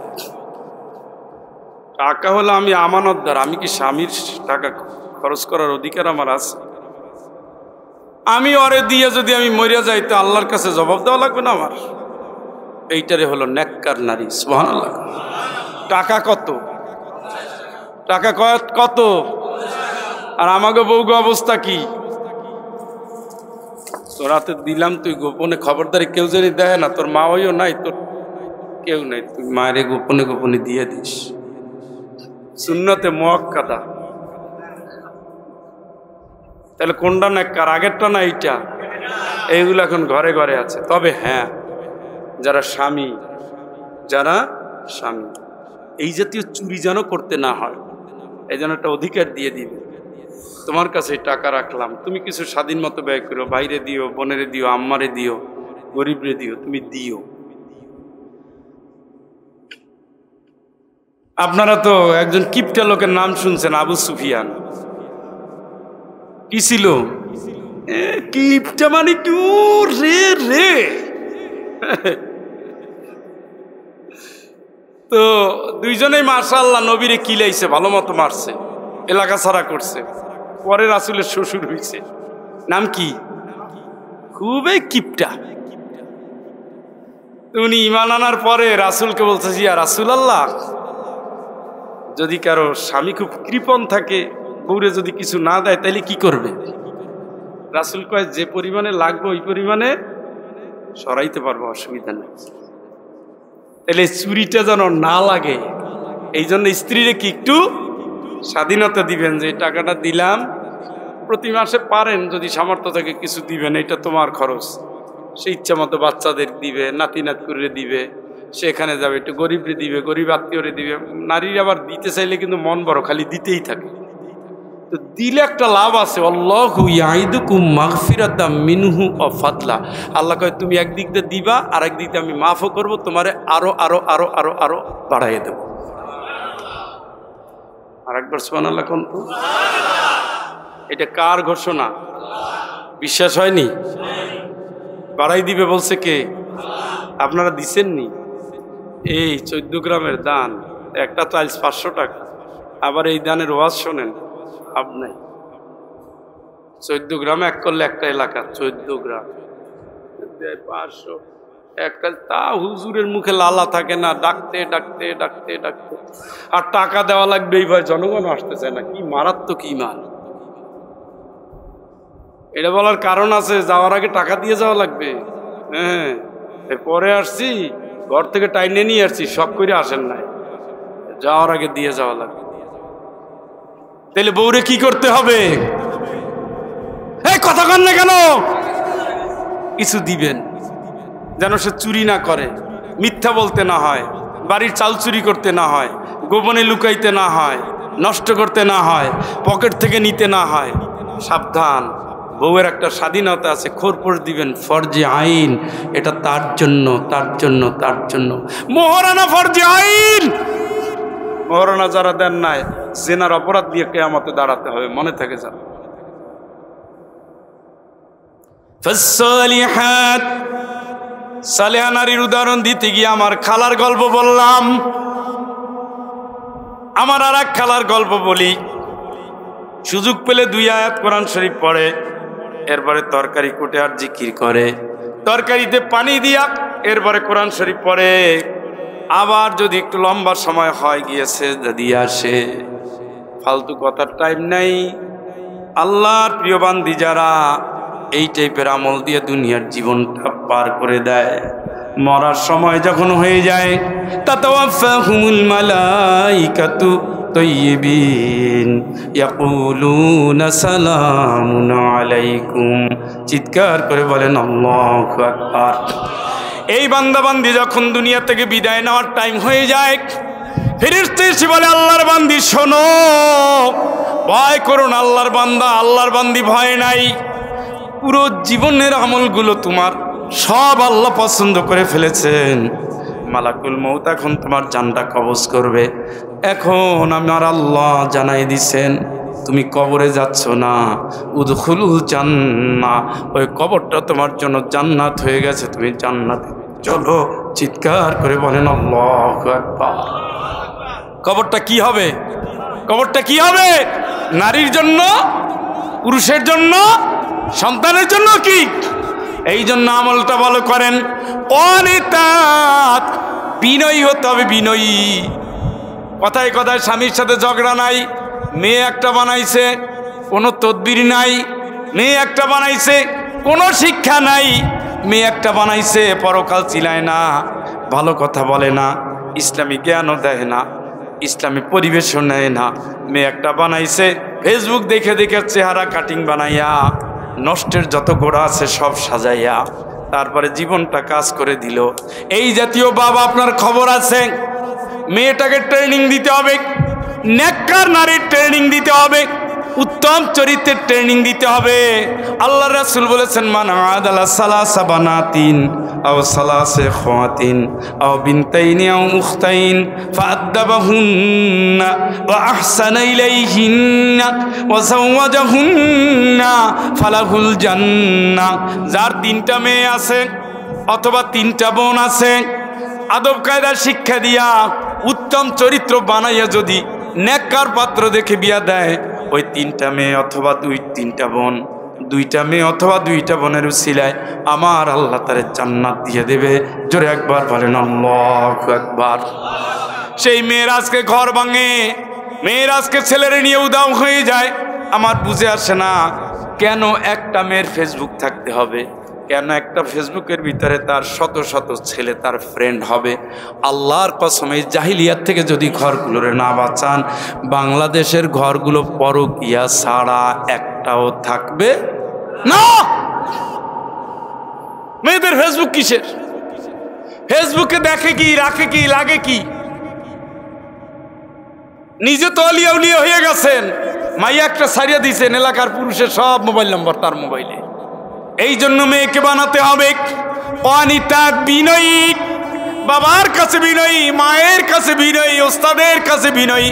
টাকা হলো আমি আমানতদার, আমি কি স্বামীর টাকা খরচ করার অধিকার আমার আছে? আমি ওরে দিয়ে যদি আমি মরিয়া যাই তো আল্লাহর কাছে জবাব দেওয়া লাগবে না আমার? এইটারে হলো নেককার নারী। সুবহানাল্লাহ। টাকা কত? টাকা কত? আর আমাকে বউগো অবস্থা কি? তোরা তো দিলাম, তুই গোপনে খবরদারি কেউ যদি দেয় না, তোর মা হইও নাই, তোর কেউ নাই, তুই মায়ের গোপনে গোপনে দিয়ে দিস। সুন্নতে মুআক্কাদা। তাহলে কোনটা নেককার, আগেরটা না এইটা? এইগুলো এখন ঘরে ঘরে আছে। তবে হ্যাঁ, যারা স্বামী এই জাতীয় চুরি যেন করতে না হয়, এই জন্য একটা অধিকার দিয়ে দিবে, তোমার কাছে টাকা রাখলাম, তুমি কিছু স্বাধীন মতো ব্যয় করো, বাইরে দিও, বোনেরে দিও, আম্মারে দিও, গরিবরে দিও, তুমি দিও। আপনারা তো একজন কিপটা লোকের নাম শুনছেন, আবু সুফিয়ান। কি ছিল? কিপটা মানে কি রে রে। তো দুইজনেই মাশাআল্লাহ নবীরে কিলাইছে, ভালো মতো মারছে, এলাকা ছাড়া করছে। পরে রাসূলের শ্বশুর হইছে। নাম কি? খুবই কিপটা। উনি ঈমান আনার পরে রাসূলকে বলছে, ইয়া রাসূলুল্লাহ, যদি কারো স্বামী খুব কৃপণ থাকে, বউরে যদি কিছু না দেয়, তাহলে কি করবে? রাসূল কয়, যে পরিমাণে লাগবে ওই পরিমাণে সরাইতে পারবো, অসুবিধা নেই। তাহলে চুরিটা যেন না লাগে, এই জন্য স্ত্রীরে কি একটু স্বাধীনতা দিবেন, যে টাকাটা দিলাম, প্রতি মাসে পারেন যদি সামর্থ্য থাকে কিছু দিবেন, এটা তোমার খরচ, সে ইচ্ছা মতো বাচ্চাদের দিবে, নাতি নাতকুরে দিবে, সেখানে যাবে, একটু গরিবরে দিবে, গরিব আত্মীয়রে দিবে। নারীর আবার দিতে চাইলে কিন্তু মন বড়, খালি দিতেই থাকে। তো দিলে একটা লাভ আছে, আল্লাহু ইয়াইদুকুম মাগফিরাতাম মিনহু ওয়া ফাদলা। আল্লাহ কয়, তুমি একদিক দিয়ে দিবা, আর একদিক দিয়ে আমি মাফও করবো, তোমারে আরো আরো আরো আরো আরো বাড়াইয়ে দেবো। আরেকবার সুবহানাল্লাহ কোন? এটা কার ঘোষণা? বিশ্বাস হয়নি? বাড়াই দিবে বলছে কে? আপনারা দিছেননি? এই 14 গ্রামের দান, একটা টাইলস 500 টাকা। আবার এই দানের ওয়াজ শোনেন, লাভ নাই। 14 গ্রাম এক করলে একটা এলাকা, 14 গ্রাম 500 একটা, তা হুজুরের মুখে লালা থাকে না, ডাকতে ডাকতে ডাকতে ডাকতে। আর টাকা দেওয়া লাগবে এই ভাই, জনগণ আসতে চায় না। কি মারাত্মক ঈমান! এটা বলার কারণ আছে, যাওয়ার আগে টাকা দিয়ে যাওয়া লাগবে। হ্যাঁ, এরপরে আসছি, ঘর থেকে টাইনে নিয়ে আসছি, সব করে আসেন নাই, যাওয়ার আগে দিয়ে যাওয়া লাগবে। তাহলে বউরে কি করতে হবে? এই কথা কন না কেন? কিছু দিবেন, যেন সে চুরি না করে, মিথ্যা বলতে না হয়, বাড়ির চাল চুরি করতে না হয়, গোপনে লুকাইতে না হয়, নষ্ট করতে না হয়, পকেট থেকে নিতে না হয়। সাবধান, বউয়ের একটা স্বাধীনতা আছে। খোরপোশ দিবেন, ফরজে আইন, এটা তার জন্য, তার জন্য, তার জন্য। মোহরানা ফরজে আইন। মোহরানা যারা দেন নাই, জেনার অপরাধ দিয়ে কিয়ামতে দাঁড়াতে হবে, মনে থাকে যান। ফাসসালিহাত, সালেহা নারীর উদাহরণ দিতে গিয়ে আমার খালার গল্প বললাম। আমার আর এক খালার গল্প বলি। সুযোগ পেলে 2 আয়াত কোরআন শরীফ পড়ে, এরপরে তরকারি কুটে আর জিকির করে, তরকারিতে পানি দিয়া এরপরে কোরআন শরীফ পড়ে। আবার যদি একটু লম্বা সময় হয় গিয়েছে যদি আসে, ফালতু কথার টাইম নাই। আল্লাহর প্রিয় বান্দি যারা এই টাইপের আমল দিয়ে দুনিয়ার জীবনটা পার করে দেয়, মরার সময় যখন হয়ে যায়, তাতাওয়াফাহুমুল মালাইকাতু তাইয়িবিন ইয়াকুলুনা সালামুন আলাইকুম। চিৎকার করে বলেন আল্লাহু আকবার। এই বান্দাবান্দি যখন দুনিয়া থেকে বিদায় নেওয়ার টাইম হয়ে যায়, ফেরেশতা এসে বলে আল্লাহর বান্দি শোনো, ভয় করো না, আল্লাহর বান্দা আল্লাহর বান্দি ভয় নাই। পুরো জীবনের আমলগুলো তোমার সব আল্লাহ পছন্দ করে ফেলেছেন। মালাকুল মউত এখন তোমার জানটা কবজ করবে। এখন আমার আল্লাহ জানাই দিছেন তুমি কবরে যাচ্ছ না, উদখুলুল জান্নাহ, ওই কবরটা তোমার জন্য জান্নাত হয়ে গেছে, তুমি জান্নাতে চলো। চিৎকার করে বলেন আল্লাহু আকবার। কবরটা কি হবে? কবরটা কি হবে? নারীর জন্য, পুরুষের জন্য, সন্তানের জন্য, কি? এই জন্য আমলটা ভালো করেন। অনিতাত, বিনয়ী হতে হবে, বিনয়ী। কথায় কথায় স্বামীর সাথে ঝগড়া নাই। মেয়ে একটা বানাইছে, কোনো তদবির নাই। মেয়ে একটা বানাইছে, কোনো শিক্ষা নাই। মেয়ে একটা বানাইছে, পরকাল চিলায় না, ভালো কথা বলে না, ইসলামী জ্ঞানও দেয় না, ইসলামী পরিবেশও নেয় না। মেয়ে একটা বানাইছে, ফেসবুক দেখে দেখে চেহারা কাটিং বানাইয়া, নষ্টের যত গোড়া আছে সব সাজাইয়া, তারপরে জীবনটা কাজ করে দিল। এই জাতীয় বাবা আপনার খবর আছে। মেয়েটাকে ট্রেনিং দিতে হবে, নেককার নারীর ট্রেনিং দিতে হবে, উত্তম চরিত্রের ট্রেনিং দিতে হবে। আল্লাহ রাসূল বলেছেন মান আদালা সালাসা বানাতিন আও সালাসে খাওয়াতিন আও বিনতাইন আও উখতাইন ফাআদাবাহুন্না ওয়া আহসানা ইলাইহিন্না ওয়া যাওয়াজাহুন্না ফালাহুল জান্নাহ। যার তিনটা মেয়ে আছে অথবা তিনটা বোন আছে, আদব কায়দা শিক্ষা দিয়া উত্তম চরিত্র বানাইয়া যদি নেককার পাত্র দেখে বিয়া দেয়, ওই তিনটা মেয়ে অথবা তিনটা বোন, দুইটা মেয়ে অথবা দুইটা বোনের উসিলায় আমার আল্লাহ তারে জান্নাত দিয়ে দেবে। জোরে একবার বলেন আল্লাহু আকবার। সেই মেয়ের আজকে ঘর ভাঙে, মেয়ের আজকে ছেলেরে নিয়ে উদাও হয়ে যায়। আমার বুঝে আসে না কেন একটা মেয়ের ফেসবুক থাকতে হবে, কেন একটা ফেসবুকের ভিতরে তার শত শত ছেলে তার ফ্রেন্ড হবে। আল্লাহর কসম, এই জাহিলিয়াত থেকে যদি ঘরগুলোরে না বাঁচান, বাংলাদেশের ঘরগুলো পরকিয়া ছাড়া একটাও থাকবে না। মেয়েদের ফেসবুক কিসের? ফেসবুকে দেখে কি, রাখে কি, লাগে কি? নিজে তো অলিয়া উলিয়া হয়ে গেছেন, মাইয়া একটা সারিয়া দিয়েছেন, এলাকার পুরুষের সব মোবাইল নম্বর তার মোবাইলে। এই জন্য মেয়েকে বানাতে হবে অনিতা, বিনয়ী, বাবার কাছে বিনয়ী, মায়ের কাছে বিনয়ী, ওস্তাদের কাছে বিনয়ী,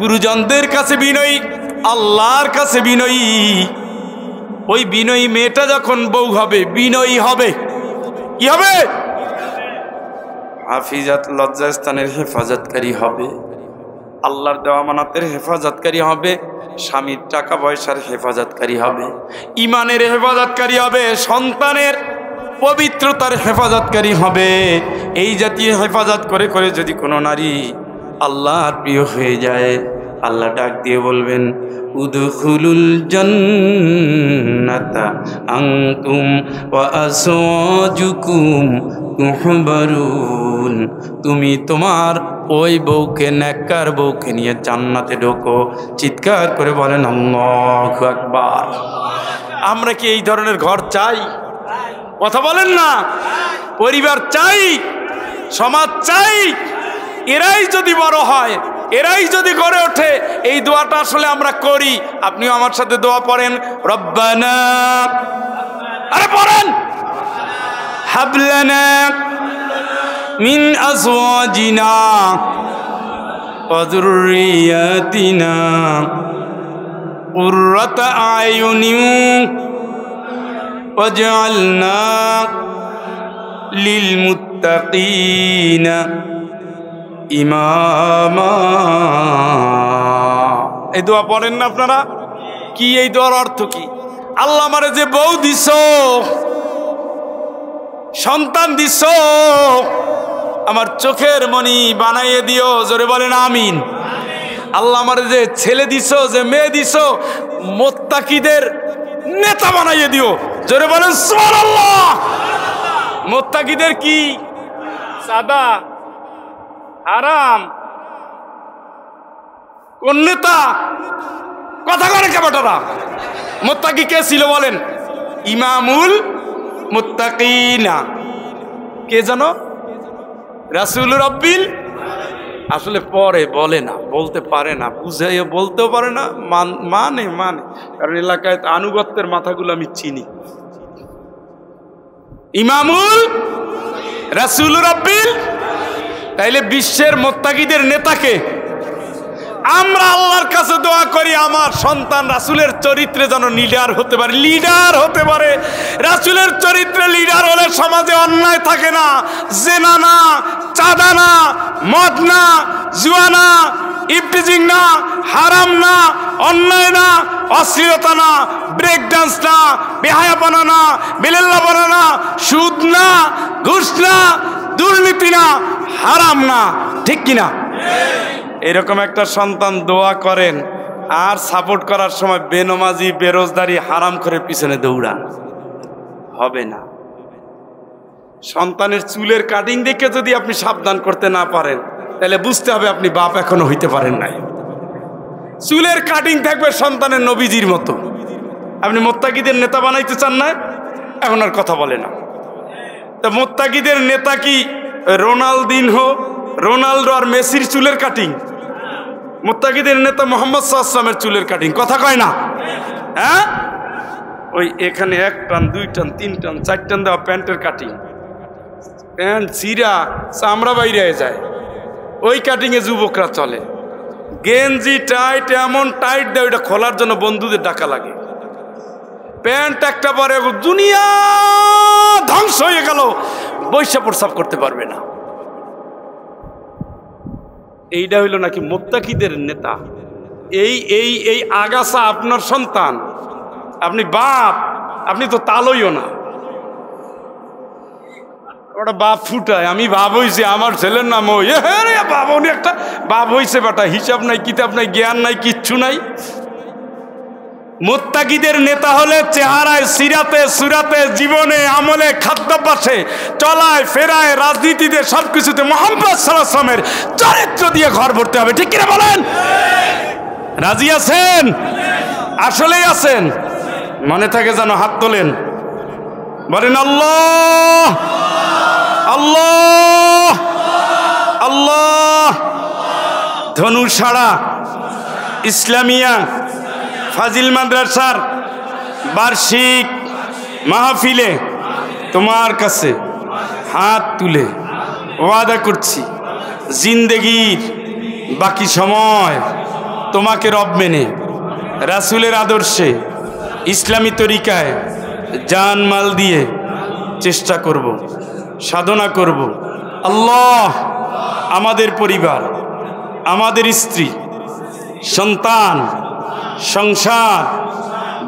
গুরুজনদের কাছে বিনয়ী, আল্লাহর কাছে বিনয়ী। ওই বিনয়ী মেয়েটা যখন বউ হবে, বিনয়ী হবে। কি হবে? হাফিজাত, লজ্জাস্থানের হেফাজতকারী হবে, আল্লাহর দেওয়া আমানতের হেফাজতকারী হবে, স্বামীর টাকা পয়সার হেফাজতকারী হবে, ইমানের হেফাজতকারী হবে, সন্তানের পবিত্রতার হেফাজতকারী হবে। এই জাতীয় হেফাজত করে করে যদি কোনো নারী আল্লাহর প্রিয় হয়ে যায়, আল্লাহ ডাক দিয়ে বলবেন উদখুলুল জান্নাতা আনতুম ওয়া আজওয়াজুকুম তুহবারুন। তুমি তোমার ওই বউকে, নেককার বউকে নিয়ে জান্নাতে ঢোকো। চিৎকার করে বলেন আল্লাহু আকবার। আমরা কি এই ধরনের ঘর চাই? কথা বলেন না। পরিবার চাই, সমাজ চাই। এরাই যদি বড় হয়, এরাই যদি গড়ে ওঠে, এই দোয়াটা আসলে আমরা করি। আপনিও আমার সাথে দোয়া পড়েন, রব্বানা, আরে পড়েন, হাবলানা মিন আজওয়াজিনা ওয়া যুররিয়াতিনা কুররাতা আয়ুনিন ওয়াজআলনা লিল মুত্তাকিনা ইমামা। এই দোয়া পড়েন না আপনারা? কি এই দোয়ার অর্থ কি? আল্লাহ আমারে যে বউ দিছো, সন্তান দিছো, আমার চোখের মনি বানাইয়ে দিও। জোরে বলেন আমিন। আল্লাহ আমারে যে ছেলে দিছো, যে মেয়ে দিছো, মুত্তাকিদের নেতা বানাইয়ে দিও। জোরে বলেন সুবহানাল্লাহ। মুত্তাকিদের কি? সাদা, আরাম, কোন নেতা? কথা করে কেবাটারা। মুত্তাকি কে ছিল বলেন? ইমামুল মুত্তাকিনা কে জানো? রাসূল রাব্বিল আসলে পরে বলে না, বলতে পারে না, বুঝাইয়া বলতেও পারে না, মানে কারণ এলাকায় আনুগত্যের মাথাগুলো আমি চিনি। ইমামুল রাসূল রাব্বিল, তাইলে বিশ্বের মুত্তাকিদের নেতাকে আমরা আল্লাহর কাছে দোয়া করি আমার সন্তান রাসূলের চরিত্রে যেন লিডার হতে পারে। রাসূলের চরিত্রে লিডার হলে সমাজে অন্যায় থাকে না, জেনা না, চাঁদা না, মদ না, জুয়া না, ইফটিজিং না, হারাম না, অন্যায় না, অশ্লীলতা না, ব্রেক ডান্স না, বেহায়াপনা না, বেলেল্লাপনা না, সুদ না, ঘুষ না, দুর্নীতি না, হারাম না, ঠিক কিনা? এরকম একটা সন্তান দোয়া করেন, আর সাপোর্ট করার সময় বেনমাজি, বেরোজগারি, হারাম করে পিছনে দৌড়ান, হবে না। সন্তানের চুলের কাটিং দেখে যদি আপনি সাবধান করতে না পারেন, তাহলে বুঝতে হবে আপনি বাপ এখনো হইতে পারেন নাই। চুলের কাটিং থাকবে সন্তানের নবীজির মতো। আপনি মুত্তাকিদের নেতা বানাইতে চান না, এখন আর কথা বলে না। তা মুত্তাকিদের নেতা কি রোনাল্ডো আর মেসির চুলের কাটিং? মুত্তাকিদের নেতা মুহাম্মদ সাল্লাল্লাহু আলাইহি ওয়াসাল্লামের চুলের কাটিং, কথা কয় না? হ্যাঁ, ওই এখানে 1 টান 2 টান 3 টান 4 টান দেওয়া প্যান্টের কাটিং, প্যান্ট চিরা চামড়া বাইরে যায়, ওই কাটিংয়ে যুবকরা চলে। গেঞ্জি টাইট, এমন টাইট দেয় ওইটা খোলার জন্য বন্ধুদের ডাকা লাগে। প্যান্ট একটা পরে দুনিয়া ধ্বংস হয়ে গেল, বৈশা প্রস্রাব করতে পারবে না। এইটা হইল নাকি মুত্তাকিদের নেতা? এই আগাছা আপনার সন্তান, আপনি বাপ, আপনি তো তালইও না। ওটা বাপ ফুটায়, আমি বাপ হইছি, আমার ছেলের নাম ওই বাপ, উনি একটা বাপ হইছে বেটা, হিসাব নাই, কিতাব নাই, জ্ঞান নাই, কিচ্ছু নাই। মুত্তাকিদের নেতা হলে চেহারায়, সিরাতে, সুরাতে, জীবনে, আমলে, খাদ্যাভ্যাসে, চলায় ফেরায়, রাজনীতিতে, সবকিছুতে মুহাম্মদ সাল্লাল্লাহু আলাইহি ওয়াসাল্লামের চরিত্র দিয়ে ঘর ভরতে হবে, ঠিক কিনা বলেন? রাজি আছেন? আসলেই আছেন? মনে থাকে যেন হাত তোলেন, বলেন আল্লাহ আল্লাহ আল্লাহ। ধনুষাড়া ইসলামিয়া ফাজিল মাদ্রাসার বার্ষিক মাহফিলে তোমার কাছে হাত তুলে ওয়াদা করছি, জিন্দেগির বাকি সময় তোমাকে রব মেনে, রাসূলের আদর্শে, ইসলামী তরিকায় জান মাল দিয়ে চেষ্টা করব, সাধনা করব। আল্লাহ আমাদের পরিবার, আমাদের স্ত্রী, সন্তান, সংসার,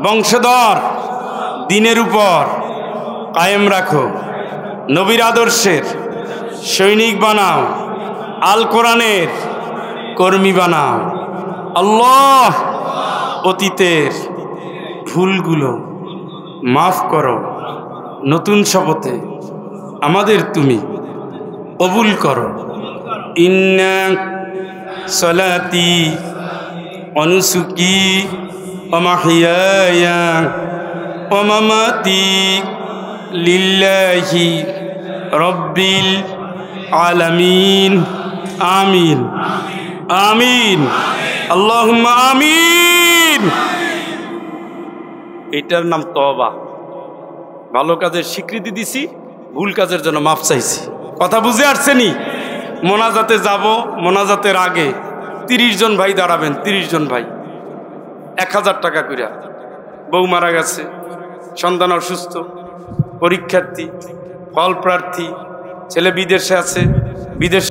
বংশধর দ্বীনের উপর কায়েম রাখো। নবীর আদর্শের সৈনিক বানাও, আল কোরআনের কর্মী বানাও। আল্লাহ অতীতের ভুলগুলো মাফ করো, নতুন শপথে আমাদের তুমি কবুল করো। ইন্না সলাতি ওয়া নুসুকি ওয়া মাহইয়ায়া ওয়া মামাতি লিল্লাহি রাব্বিল আলামিন। আমিন আমিন আল্লাহুম্মা আমিন। এটার নাম তওবা। ভালো কাজের স্বীকৃতি দিছি, ভুল কাজের জন্য মাফ চাইছি। কথা বুঝে আসছেনি? মোনাজাতে যাব, মোনাজাতের আগে 30 জন ভাই দাঁড়াবেন, 30 জন ভাই 1000 টাকা করে। বউ মারা গেছে, সন্তান অসুস্থ, পরীক্ষার্থী, ফল প্রার্থী, ছেলে বিদেশে আছে, বিদেশ